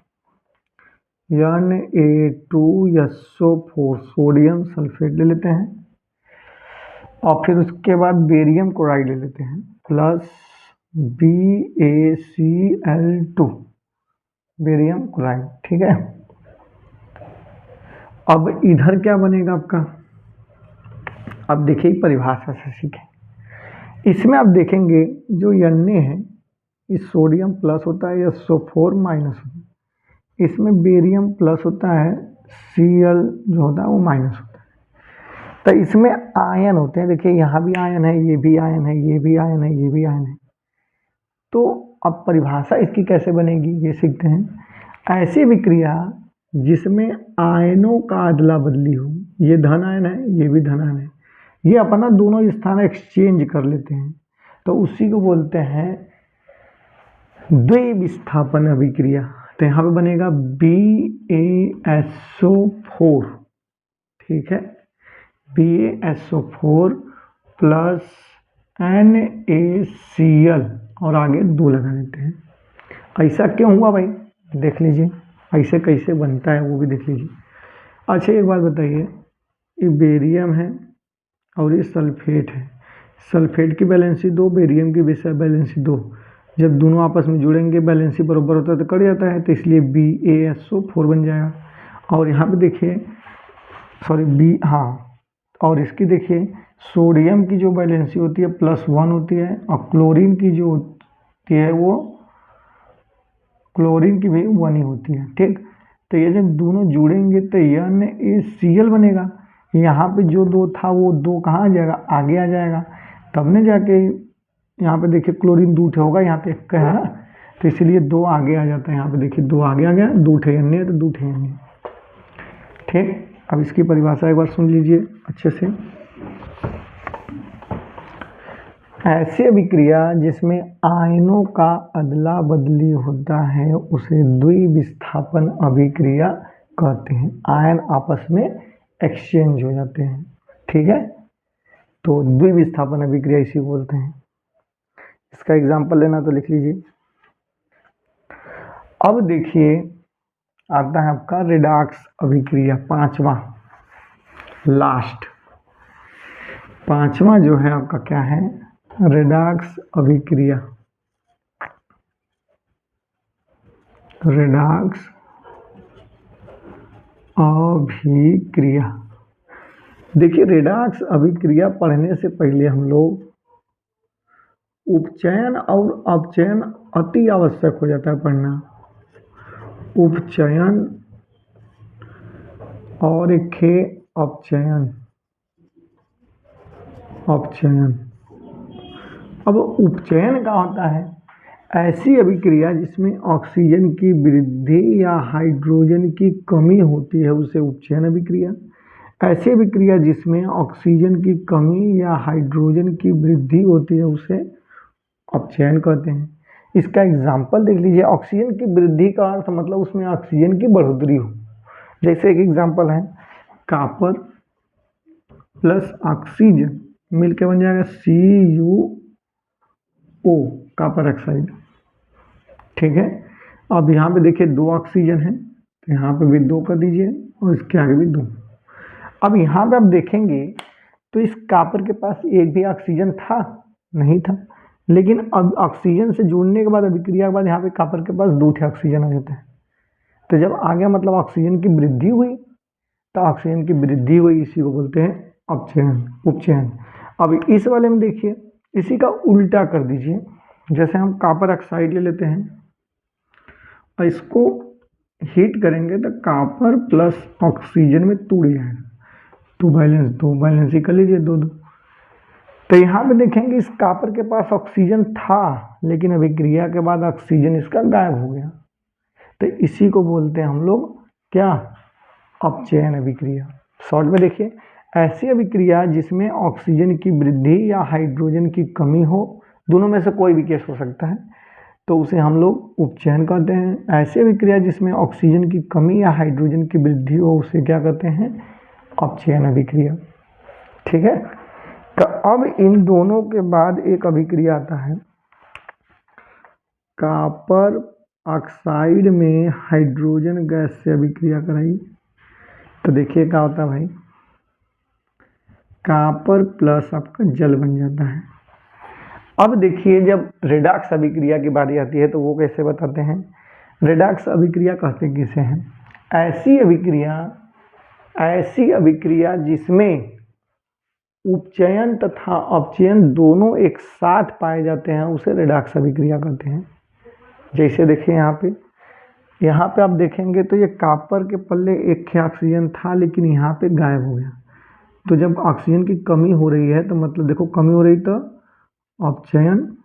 Na2SO4 सोडियम सल्फेट ले लेते हैं और फिर उसके बाद बेरियम क्लोराइड ले लेते हैं प्लस BaCl2 बेरियम क्लोराइड। ठीक है, अब इधर क्या बनेगा आपका? अब देखिए परिभाषा से सीखें। इसमें आप देखेंगे जो Na है इस सोडियम प्लस होता है, SO4 माइनस होता है, इसमें बेरियम प्लस होता है, Cl जो होता है वो माइनस होता है। तो इसमें आयन होते हैं, देखिए यहाँ भी आयन है, ये भी आयन है, ये भी आयन है, ये भी आयन है। तो अब परिभाषा इसकी कैसे बनेगी ये सीखते हैं। ऐसी विक्रिया जिसमें आयनों का अदला बदली हो, ये धन आयन है, ये भी धन आयन है, ये अपना दोनों स्थान एक्सचेंज कर लेते हैं, तो उसी को बोलते हैं द्विविस्थापन अभिक्रिया, तो यहाँ पे बनेगा BaSO4, ठीक है, BaSO4 प्लस NaCl और आगे 2 लगा देते हैं। ऐसा क्यों हुआ भाई, देख लीजिए ऐसे कैसे बनता है वो भी देख लीजिए। अच्छा एक बात बताइए, ये बेरियम है और ये सल्फेट है, सल्फेट की वैलेंसी 2, बेरियम की वैलेंसी 2, जब दोनों आपस में जुड़ेंगे बैलेंसी बराबर होता है तो कट जाता है, तो इसलिए BaSO4 बन जाएगा। और यहाँ पे देखिए सॉरी और इसकी देखिए सोडियम की जो वैलेंसी होती है +1 होती है और क्लोरीन की जो होती है वो क्लोरीन की भी 1 ही होती है, ठीक। तो ये जब दोनों जुड़ेंगे तो NaCl बनेगा। यहाँ पे जो 2 था वो 2 कहाँ आ जाएगा, आगे आ जाएगा, तब ने जाके यहाँ पे देखिए क्लोरीन 2 होगा, यहाँ पे 1 है ना, तो इसलिए 2 आगे आ जाता है। यहाँ पे देखिए 2 आगे आ गया, 2 Na है तो 2 Na, ठीक। अब इसकी परिभाषा एक बार सुन लीजिए अच्छे से। ऐसी अभिक्रिया जिसमें आयनों का अदला बदली होता है उसे द्विविस्थापन अभिक्रिया कहते हैं। आयन आपस में एक्सचेंज हो जाते हैं, ठीक है, तो द्विविस्थापन अभिक्रिया इसी बोलते हैं। इसका एग्जाम्पल लेना तो लिख लीजिए। अब देखिए आता है आपका रेडॉक्स अभिक्रिया, पांचवा जो है आपका क्या है, रेडॉक्स अभिक्रिया। देखिए रेडॉक्स अभिक्रिया पढ़ने से पहले हम लोग उपचयन और अपचयन अति आवश्यक हो जाता है पढ़ना। उपचयन और एक है अपचयन। अब उपचयन क्या होता है, ऐसी अभिक्रिया जिसमें ऑक्सीजन की वृद्धि या हाइड्रोजन की कमी होती है उसे उपचयन अभिक्रिया। ऐसी अभिक्रिया जिसमें ऑक्सीजन की कमी या हाइड्रोजन की वृद्धि होती है उसे अपचयन कहते हैं। इसका एग्जाम्पल देख लीजिए। ऑक्सीजन की वृद्धि का अर्थ मतलब उसमें ऑक्सीजन की बढ़ोतरी हो। जैसे एक एग्जाम्पल है, कॉपर प्लस ऑक्सीजन मिलके बन जाएगा CuO, कॉपर ऑक्साइड, ठीक है। अब यहाँ पे देखिए 2 ऑक्सीजन है तो यहाँ पे भी 2 कर दीजिए और इसके आगे भी 2। अब यहाँ पे आप देखेंगे तो इस कॉपर के पास एक भी ऑक्सीजन था नहीं था, लेकिन अब ऑक्सीजन से जुड़ने के बाद अभिक्रिया के बाद यहाँ पे कॉपर के पास 2 ऑक्सीजन आ जाते हैं। तो जब आ गया मतलब ऑक्सीजन की वृद्धि हुई, तो ऑक्सीजन की वृद्धि हुई इसी को बोलते हैं उपचयन। अब इस वाले में देखिए इसी का उल्टा कर दीजिए। जैसे हम कॉपर ऑक्साइड ले लेते हैं और इसको हीट करेंगे तो कॉपर प्लस ऑक्सीजन में टूट जाएगा, तो बैलेंस ही कर लीजिए 2-2। तो यहाँ पे देखेंगे इस कॉपर के पास ऑक्सीजन था लेकिन अभिक्रिया के बाद ऑक्सीजन इसका गायब हो गया, तो इसी को बोलते हैं हम लोग क्या, अपचयन अभिक्रिया। शॉर्ट में देखिए, ऐसी अभिक्रिया जिसमें ऑक्सीजन की वृद्धि या हाइड्रोजन की कमी हो, दोनों में से कोई भी केस हो सकता है, तो उसे हम लोग उपचयन कहते हैं। ऐसी अभिक्रिया जिसमें ऑक्सीजन की कमी या हाइड्रोजन की वृद्धि हो उसे क्या कहते हैं, अपचयन अभिक्रिया, ठीक है। तो अब इन दोनों के बाद एक अभिक्रिया आता है, कॉपर ऑक्साइड में हाइड्रोजन गैस से अभिक्रिया कराई, तो देखिए क्या होता है भाई, कॉपर प्लस आपका जल बन जाता है। अब देखिए जब रेडॉक्स अभिक्रिया की बारी आती है तो वो कैसे बताते हैं। रेडॉक्स अभिक्रिया कहते किसे हैं, ऐसी अभिक्रिया जिसमें उपचयन तथा अपचयन दोनों एक साथ पाए जाते हैं उसे रेडॉक्स अभिक्रिया कहते हैं। जैसे देखिए यहाँ पे आप देखेंगे तो ये कॉपर के पल्ले एक ऑक्सीजन था लेकिन यहाँ पे गायब हो गया, तो जब ऑक्सीजन की कमी हो रही है तो मतलब देखो कमी हो रही तो अपचयन,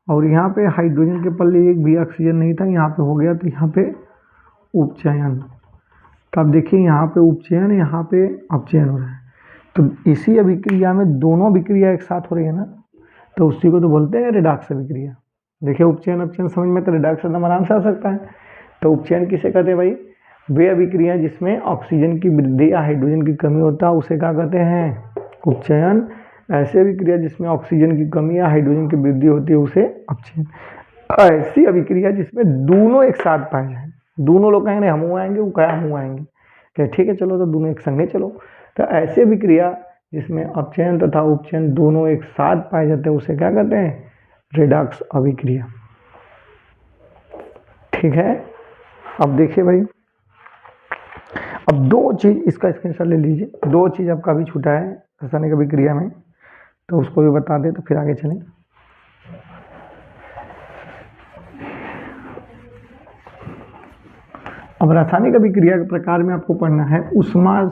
और यहाँ पे हाइड्रोजन के पल्ले एक भी ऑक्सीजन नहीं था, यहाँ पे हो गया तो यहाँ पे उपचयन। तो अब देखिए यहाँ पे उपचयन, यहाँ पे अपचयन हो रहा है, तो इसी अभिक्रिया में दोनों अभिक्रिया एक साथ हो रही है ना, तो उसी को तो बोलते हैं रेडॉक्स अभिक्रिया। देखिए उपचयन अपचयन समझ में, तो रिडक्स एकदम आराम से आ सकता है। तो उपचयन किसे कहते हैं भाई? वे अभिक्रियाएं जिसमें ऑक्सीजन की वृद्धि या हाइड्रोजन की कमी होता है उसे क्या कहते हैं? उपचयन। ऐसे अभिक्रिया जिसमें ऑक्सीजन की कमी या हाइड्रोजन की वृद्धि होती है उसे अपचयन। ऐसी अभिक्रिया जिसमें दोनों एक साथ पाए जाए, दोनों लोग कहेंगे हम आएंगे, वो कहे हम आएंगे, क्या ठीक है चलो, तो दोनों एक संगे चलो। तो ऐसी अभिक्रिया जिसमें अपचयन तथा उपचयन दोनों एक साथ पाए जाते हैं उसे क्या कहते हैं? रिडक्स अभिक्रिया। ठीक है, अब देखिए भाई, अब दो चीज इसका स्क्रीनशॉट ले लीजिए, दो चीज आपका भी छूटा है रासायनिक अभिक्रिया में, तो उसको भी बता दे तो फिर आगे चलें। अब रासायनिक अभिक्रिया के प्रकार में आपको पढ़ना है ऊष्मा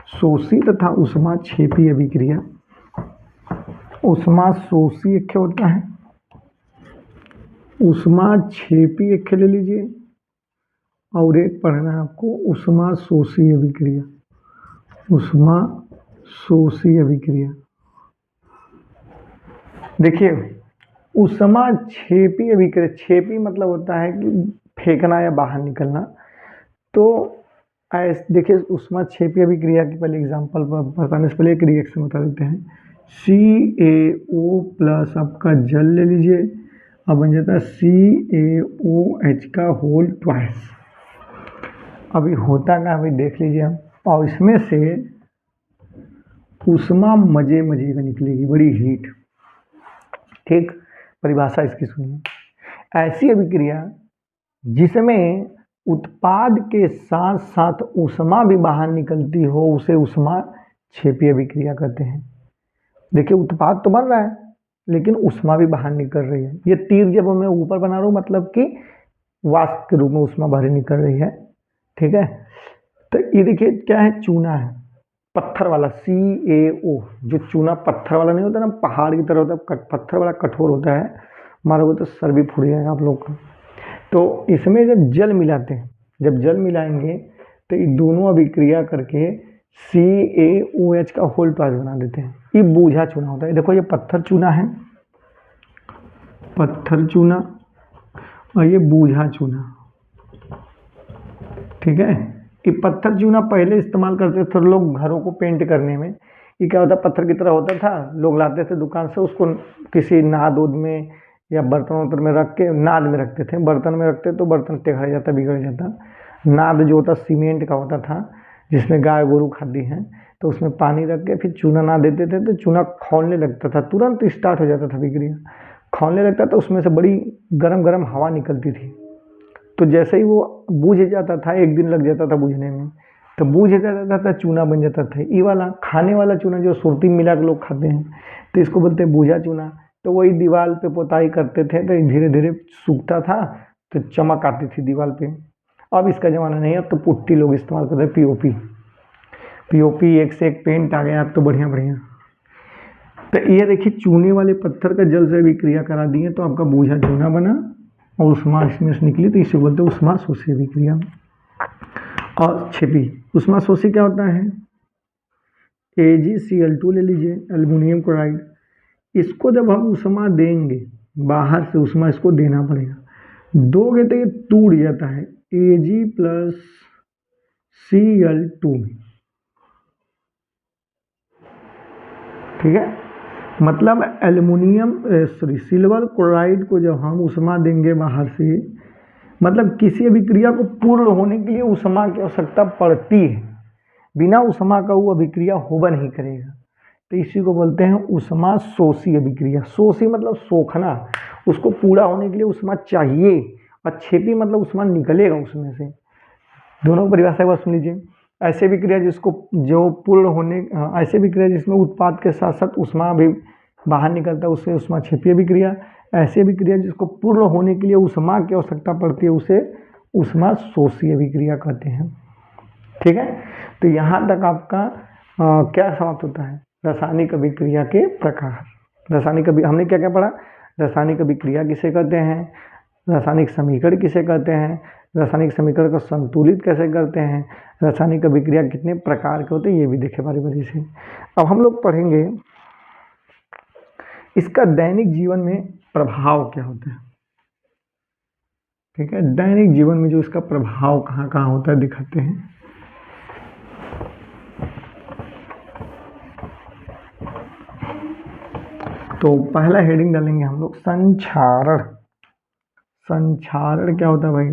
शोषी तथा ऊष्मा क्षेपी अभिक्रिया। ऊष्मा शोषी एक होता है, ऊष्मा क्षेपी एक ले लीजिए, और एक पढ़ना है आपको ऊष्मा शोषी अभिक्रिया। ऊष्मा शोषी अभिक्रिया। देखिए ऊष्मा क्षेपी अभिक्रिया, क्षेपी मतलब होता है कि फेंकना या बाहर निकलना। तो देखिए ऊष्मा क्षेपी अभिक्रिया की पहले एग्जांपल बताने से पहले एक रिएक्शन बता देते हैं। CaO प्लस आपका जल ले लीजिए, अब बन जाता है CaOH का होल ट्वाइस। अभी होता क्या अभी देख लीजिए हम, और इसमें से ऊष्मा मजे मजे का निकलेगी, बड़ी हीट। ठीक, परिभाषा इसकी सुनिए। ऐसी अभिक्रिया जिसमें उत्पाद के साथ साथ ऊष्मा भी बाहर निकलती हो उसे ऊष्मा क्षेपी अभिक्रिया कहते हैं। देखिए उत्पाद तो बन रहा है लेकिन ऊष्मा भी बाहर निकल रही है। ये तीर जब मैं ऊपर बना रहा हूँ मतलब कि वाष्प के रूप में ऊष्मा बाहर निकल रही है। ठीक है, तो ये देखिए क्या है, चूना है, पत्थर वाला CaO। जो चूना पत्थर वाला नहीं होता ना, पहाड़ की तरह होता है, पत्थर वाला कठोर होता है, मारोगे तो सर भी फूट जाएगा आप लोग का। तो इसमें जब जल मिलाते हैं, जब जल मिलाएंगे तो ये दोनों अभिक्रिया करके CaOH का होल ट्वाइस बना देते हैं। ये बूझा चूना होता है। देखो ये पत्थर चूना है, पत्थर चूना, और ये बूझा चूना। ठीक है, ये पत्थर चूना पहले इस्तेमाल करते थे लोग घरों को पेंट करने में। ये क्या होता, पत्थर की तरह होता था, लोग लाते थे दुकान से, उसको किसी नाद उद में या बर्तन वर्तन में रख के, नाद में रखते थे, बर्तन में रखते तो बर्तन टेढ़ा जाता, बिगड़ जाता। नाद जो होता सीमेंट का होता था जिसमें गाय गोरू खाती हैं, तो उसमें पानी रख के फिर चूना ना देते थे तो चूना खौलने लगता था, तुरंत स्टार्ट हो जाता था अभिक्रिया, खौलने लगता था, उसमें से बड़ी गरम गरम हवा निकलती थी। तो जैसे ही वो बूझ जाता था, एक दिन लग जाता था बूझने में, तो बूझ जाता था, चूना बन जाता था। ये वाला खाने वाला चूना जो सुरती मिला के लोग खाते हैं तो इसको बोलते हैं बूझा चूना। तो वही दीवार पे पोताई करते थे तो धीरे धीरे सूखता था तो चमक आती थी दीवार पे। अब इसका ज़माना नहीं है, अब तो पुट्टी लोग इस्तेमाल करते हैं, पीओपी एक से एक पेंट आ गया अब तो बढ़िया बढ़िया। तो ये देखिए चूने वाले पत्थर का जल से अभिक्रिया करा दिए तो आपका बूझा चूना बना और ऊष्मा इसमें से निकली, तो इसे बोलते हैं ऊष्मा शोषी अभिक्रिया। और छिपी ऊष्मा शोषी क्या होता है, AgCl2 ले लीजिए, एल्युमिनियम क्लोराइड। इसको जब हम ऊष्मा देंगे, बाहर से ऊष्मा इसको देना पड़ेगा, दोगे तो ये टूट जाता है Ag प्लस Cl2 में। ठीक है, मतलब एल्युमिनियम सिल्वर क्लोराइड को जब हम ऊष्मा देंगे बाहर से, मतलब किसी अभिक्रिया को पूर्ण होने के लिए ऊष्मा की आवश्यकता पड़ती है, बिना ऊष्मा का वो अभिक्रिया होगा नहीं करेगा, तो इसी को बोलते हैं ऊष्मा शोषी अभिक्रिया। शोषी मतलब सोखना, उसको पूरा होने के लिए ऊष्मा चाहिए, और क्षेपी मतलब ऊष्मा निकलेगा उसमें से। दोनों परिभाषा एक बार सुन लीजिए। ऐसे अभिक्रिया जिसको जो पूर्ण होने, ऐसे अभिक्रिया जिसमें उत्पाद के साथ साथ ऊष्मा भी बाहर निकलता है उसे ऊष्मा क्षेपी अभिक्रिया। ऐसी अभिक्रिया जिसको पूर्ण होने के लिए ऊष्मा की आवश्यकता पड़ती है उसे ऊष्मा शोषी अभिक्रिया कहते हैं। ठीक है, तो यहाँ तक आपका क्या समाप्त होता है, रासायनिक अभिक्रिया के प्रकार। रासायनिक हमने क्या क्या पढ़ा, रासायनिक अभिक्रिया किसे कहते हैं, रासायनिक समीकरण किसे कहते हैं, रासायनिक समीकरण को संतुलित कैसे करते हैं, रासायनिक अभिक्रिया कितने प्रकार के होते हैं, ये भी देखे बारी बारी से। अब हम लोग पढ़ेंगे इसका दैनिक जीवन में प्रभाव क्या होता है। ठीक है, दैनिक जीवन में जो इसका प्रभाव कहाँ कहाँ होता है दिखाते हैं। तो पहला हेडिंग डालेंगे हम लोग संक्षारण। संक्षारण क्या होता है भाई?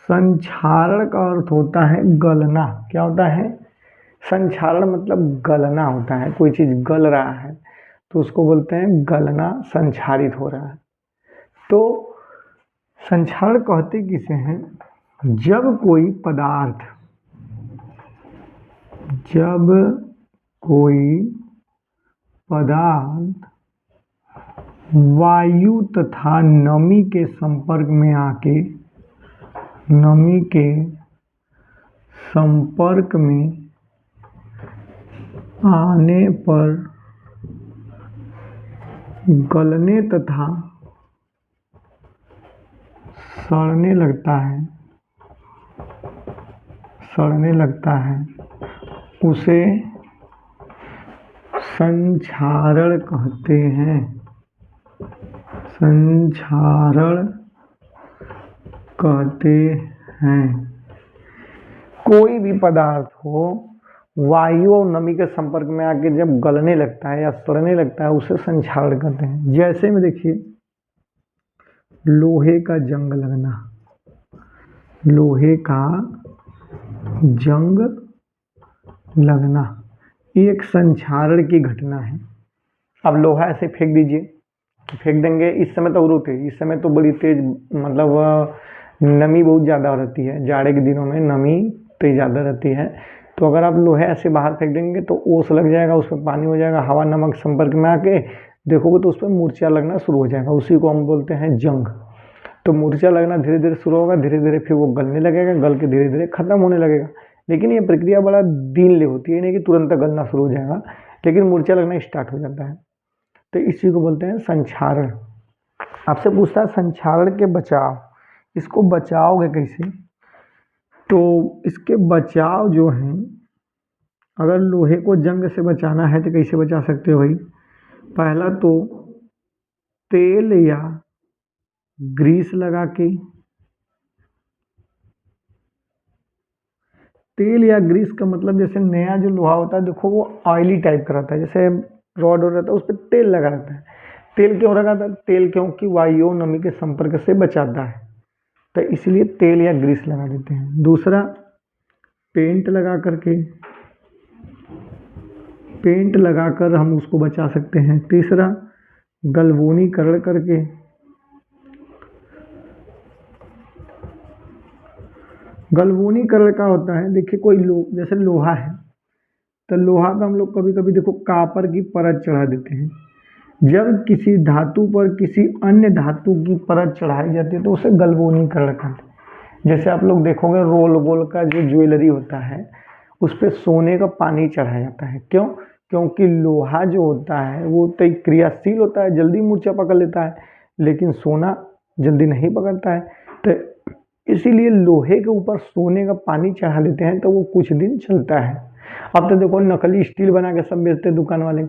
संक्षारण का अर्थ होता है गलना। क्या होता है? संक्षारण मतलब गलना होता है, कोई चीज गल रहा है तो उसको बोलते हैं गलना, संक्षारित हो रहा है। तो संक्षारण कहते किसे हैं? जब कोई पदार्थ वायु तथा नमी के संपर्क में आने पर गलने तथा सड़ने लगता है उसे संक्षारण कहते हैं। संक्षारण कहते हैं। कोई भी पदार्थ हो वायु और नमी के संपर्क में आके जब गलने लगता है या सड़ने लगता है उसे संक्षारण कहते हैं। जैसे में देखिए लोहे का जंग लगना, लोहे का जंग लगना एक संक्षारण की घटना है। अब लोहा ऐसे फेंक दीजिए, फेंक देंगे, इस समय तो रुक है, इस समय तो बड़ी तेज मतलब नमी बहुत ज़्यादा रहती है, जाड़े के दिनों में नमी तेज ज़्यादा रहती है। तो अगर आप लोहे ऐसे बाहर फेंक देंगे तो ओस लग जाएगा, उसमें पानी हो जाएगा, हवा नमक संपर्क में आके देखोगे तो उस पर मूर्छा लगना शुरू हो जाएगा, उसी को हम बोलते हैं जंग। तो मूर्छा लगना धीरे धीरे शुरू होगा, धीरे धीरे फिर वो गलने लगेगा, गल के धीरे धीरे खत्म होने लगेगा। लेकिन ये प्रक्रिया बड़ा दिन ले होती है, नहीं कि तुरंत गलना शुरू हो जाएगा, लेकिन मूर्छा लगना स्टार्ट हो जाता है। तो इस चीज़ को बोलते हैं संक्षारण। आपसे पूछता है संक्षारण के बचाव, इसको बचाओगे कैसे? तो इसके बचाव जो हैं, अगर लोहे को जंग से बचाना है तो कैसे बचा सकते हो भाई? पहला तो तेल या ग्रीस लगा के, तेल या ग्रीस का मतलब जैसे नया जो लोहा होता है देखो वो ऑयली टाइप का रहता है, जैसे रॉड हो रहता है उस पर तेल लगा रहता है। तेल क्यों लगाता है? तेल क्योंकि वायु और नमी के संपर्क से बचाता है, तो इसलिए तेल या ग्रीस लगा देते हैं। दूसरा पेंट लगाकर हम उसको बचा सकते हैं। तीसरा गलवनीकरण करके, गलवनीकरण का होता है, देखिए कोई जैसे लोहा है तो लोहा का हम लोग कभी कभी देखो कापर की परत चढ़ा देते हैं। जब किसी धातु पर किसी अन्य धातु की परत चढ़ाई जाती है तो उसे गलवनीकरण कहते हैं। जैसे आप लोग देखोगे रोल गोल का जो ज्वेलरी होता है उस पर सोने का पानी चढ़ाया जाता है। क्यों? क्योंकि लोहा जो होता है वो तो क्रियाशील होता है, जल्दी मूर्छा पकड़ लेता है, लेकिन सोना जल्दी नहीं पकड़ता है। तो इसीलिए लोहे के ऊपर सोने का पानी चढ़ा देते हैं तो वो कुछ दिन चलता है। अब तो देखो नकली स्टील बना के सब बेचते हैं दुकान वाले।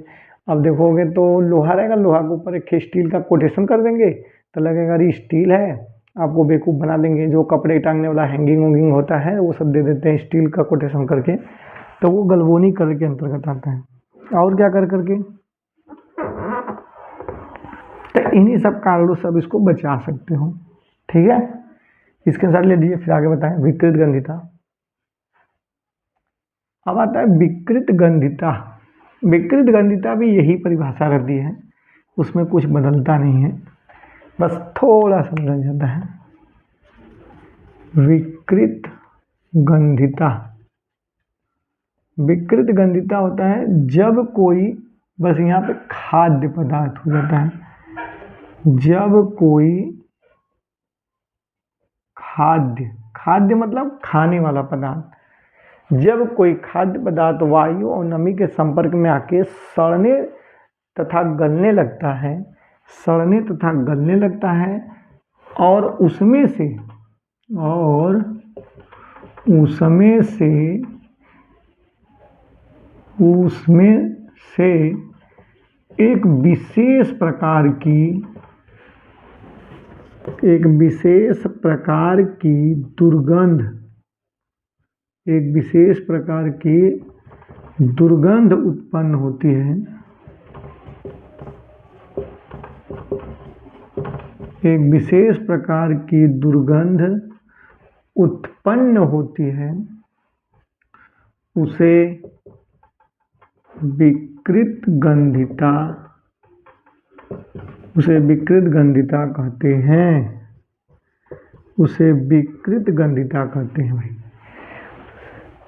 अब देखोगे तो लोहा रहेगा, लोहा के ऊपर एक स्टील का कोटेशन कर देंगे तो लगेगा अरे स्टील है, आपको बेवकूफ़ बना देंगे। जो कपड़े टांगने वाला हैंगिंग वैंगिंग होता है वो सब दे देते हैं स्टील का कोटेशन करके, तो वो गलवनीकरण के अंतर्गत आता है। और क्या कर करके, तो इन्हीं सब कारणों से अब इसको बचा सकते हो। ठीक है, इसके साथ ले लीजिए, फिर आगे बताएं विकृत गंधिता। अब आता है विकृत गंधिता। विकृत गंधिता भी यही परिभाषा रहती है, उसमें कुछ बदलता नहीं है, बस थोड़ा सा बदल जाता है। विकृत गंधिता, विकृत गंधिता होता है जब कोई, बस यहाँ पे खाद्य पदार्थ हो जाता है, जब कोई खाद्य मतलब खाने वाला पदार्थ, जब कोई खाद्य पदार्थ वायु और नमी के संपर्क में आके सड़ने तथा गलने लगता है, और उसमें से एक विशेष प्रकार की एक विशेष प्रकार की दुर्गंध, एक विशेष प्रकार की दुर्गंध उत्पन्न होती है, एक विशेष प्रकार की दुर्गंध उत्पन्न होती है, उसे विकृत गंधिता, उसे विकृत गंधिता कहते हैं, उसे विकृत गंधिता कहते हैं भाई।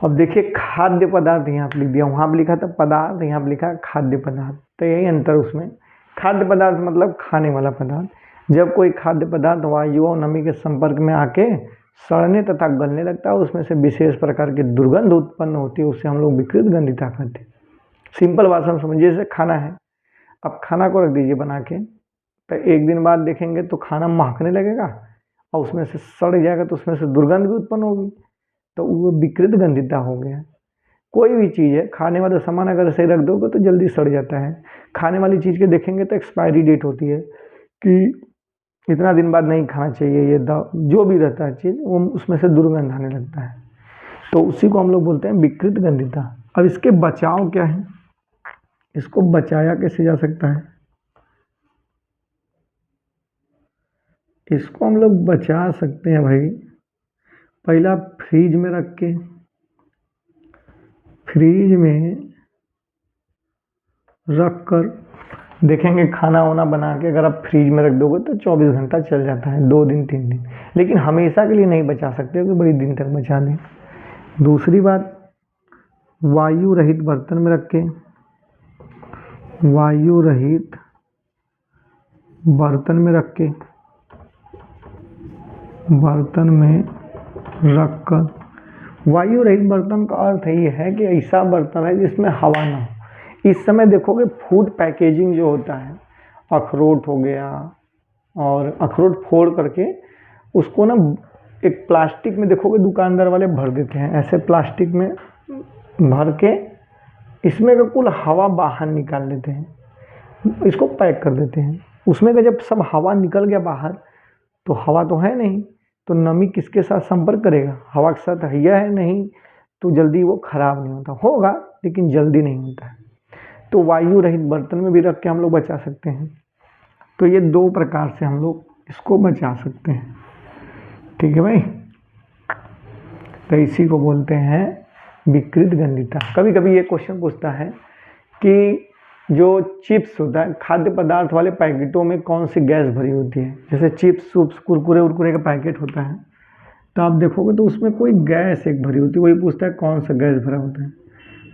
अब देखिए खाद्य पदार्थ यहाँ पे लिख दिया, वहाँ पे लिखा था पदार्थ, यहाँ पे लिखा खाद्य पदार्थ, तो यही अंतर उसमें। खाद्य पदार्थ मतलब खाने वाला पदार्थ। जब कोई खाद्य पदार्थ वायु और नमी के संपर्क में आके सड़ने तथा गलने लगता है, उसमें से विशेष प्रकार की दुर्गंध उत्पन्न होती है, उससे हम लोग विकृत गंधिता कहते हैं। सिंपल भाषा में समझिए, जैसे खाना है, अब खाना को रख दीजिए बना के, तो एक दिन बाद देखेंगे तो खाना महकने लगेगा और उसमें से सड़ जाएगा, तो उसमें से दुर्गंध भी उत्पन्न होगी, तो वो विकृत गंधिता हो गया। कोई भी चीज़ है, खाने वाला सामान अगर सही रख दोगे तो जल्दी सड़ जाता है। खाने वाली चीज़ के देखेंगे तो एक्सपायरी डेट होती है कि इतना दिन बाद नहीं खाना चाहिए, ये जो भी रहता है चीज़, वो उसमें से दुर्गंध आने लगता है, तो उसी को हम लोग बोलते हैं विकृत गंधिता। अब इसके बचाव क्या है, इसको बचाया कैसे जा सकता है, इसको हम लोग बचा सकते हैं भाई, पहला फ्रीज में रख के, फ्रीज में रख कर देखेंगे, खाना वाना बना के अगर आप फ्रीज में रख दोगे तो 24 घंटा चल जाता है, 2 दिन 3 दिन, लेकिन हमेशा के लिए नहीं बचा सकते कि बड़ी दिन तक बचा दें। दूसरी बात, वायु रहित बर्तन में रख के, वायु रहित बर्तन में रख के, बर्तन में रखकर, वायु रहित बर्तन का अर्थ ये है कि ऐसा बर्तन है जिसमें हवा ना हो। इस समय देखोगे फूड पैकेजिंग जो होता है, अखरोट हो गया, और अखरोट फोड़ करके उसको ना एक प्लास्टिक में देखोगे दुकानदार वाले भर देते हैं, ऐसे प्लास्टिक में भर के इसमें का कुल हवा बाहर निकाल लेते हैं, इसको पैक कर देते हैं। उसमें का जब सब हवा निकल गया बाहर, तो हवा तो है नहीं, तो नमी किसके साथ संपर्क करेगा, हवा के साथ है नहीं, तो जल्दी वो खराब नहीं होता, होगा लेकिन जल्दी नहीं होता है। तो वायु रहित बर्तन में भी रख के हम लोग बचा सकते हैं। तो ये 2 प्रकार से हम लोग इसको बचा सकते हैं, ठीक है भाई। तो इसी को बोलते हैं विकृत गंधिता। कभी कभी ये क्वेश्चन पूछता है कि जो चिप्स होता है, खाद्य पदार्थ वाले पैकेटों में कौन सी गैस भरी होती है, जैसे चिप्स सूप्स कुरकुरे उरकुरे का पैकेट होता है, तो आप देखोगे तो उसमें कोई गैस एक भरी होती है, वही पूछता है कौन सा गैस भरा होता है,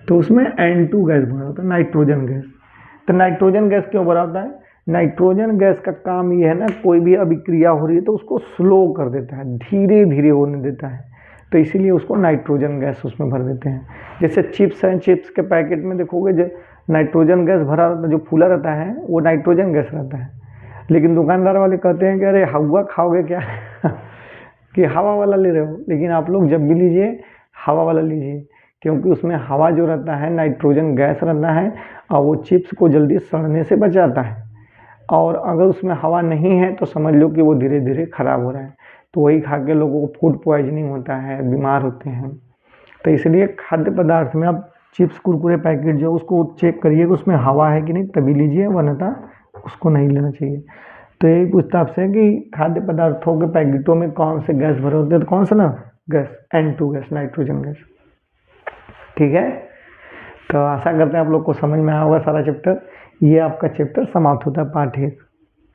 तो उसमें N2 गैस भरा होता है, नाइट्रोजन गैस। तो नाइट्रोजन गैस क्यों भरा होता है, नाइट्रोजन गैस का काम ये है ना, कोई भी अभिक्रिया हो रही है तो उसको स्लो कर देता है, धीरे धीरे होने देता है, तो इसीलिए उसको नाइट्रोजन गैस उसमें भर देते हैं। जैसे चिप्स हैं, चिप्स के पैकेट में देखोगे जो नाइट्रोजन गैस भरा रहता है, जो फूला रहता है वो नाइट्रोजन गैस रहता है, लेकिन दुकानदार वाले कहते हैं कि अरे हवा खाओगे क्या कि हवा वाला ले रहे हो, लेकिन आप लोग जब भी लीजिए हवा वाला लीजिए, क्योंकि उसमें हवा जो रहता है नाइट्रोजन गैस रहता है, और वो चिप्स को जल्दी सड़ने से बचाता है, और अगर उसमें हवा नहीं है तो समझ लो कि वो धीरे धीरे खराब हो रहा है, तो वही खा के लोगों को फूड पॉइजनिंग होता है, बीमार होते हैं। तो इसलिए खाद्य पदार्थ में आप चिप्स कुरकुरे पैकेट जो उसको चेक करिए कि उसमें हवा है कि नहीं, तभी लीजिए, वरना उसको नहीं लेना चाहिए। तो यही पूछता आपसे कि खाद्य पदार्थों के पैकेटों में कौन से गैस भरे होते हैं, तो कौन सा ना gas, N2 gas, nitrogen gas, ठीक है। तो आशा करते हैं आप लोग को समझ में आया होगा सारा चैप्टर। ये आपका चैप्टर समाप्त होता है पार्ट 1,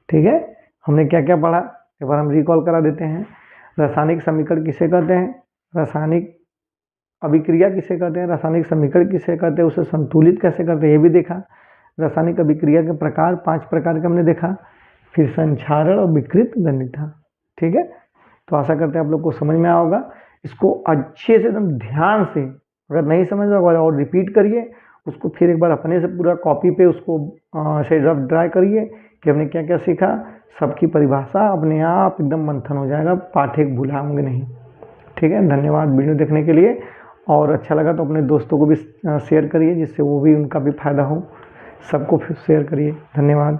ठीक है। हमने क्या क्या पढ़ा एक बार हम रिकॉल करा देते हैं। रासायनिक समीकरण किसे कहते हैं, रासायनिक अभिक्रिया किसे कहते हैं, रासायनिक समीकरण किसे कहते हैं, उसे संतुलित कैसे करते हैं ये भी देखा। रासायनिक अभिक्रिया के प्रकार 5 प्रकार के हमने देखा, फिर संक्षारण और विकृत गंधिता, ठीक है। तो आशा करते हैं आप लोग को समझ में आया होगा। इसको अच्छे से एकदम ध्यान से, अगर नहीं समझ में और रिपीट करिए उसको, फिर एक बार अपने से पूरा कॉपी पे उसको ऐसे रफ ड्राई करिए कि हमने क्या क्या सीखा। सबकी परिभाषा अपने आप एकदम मंथन हो जाएगा, पाठ 1 भुलाओगे नहीं, ठीक है। धन्यवाद वीडियो देखने के लिए, और अच्छा लगा तो अपने दोस्तों को भी शेयर करिए, जिससे वो भी उनका भी फायदा हो। सबको शेयर करिए, धन्यवाद।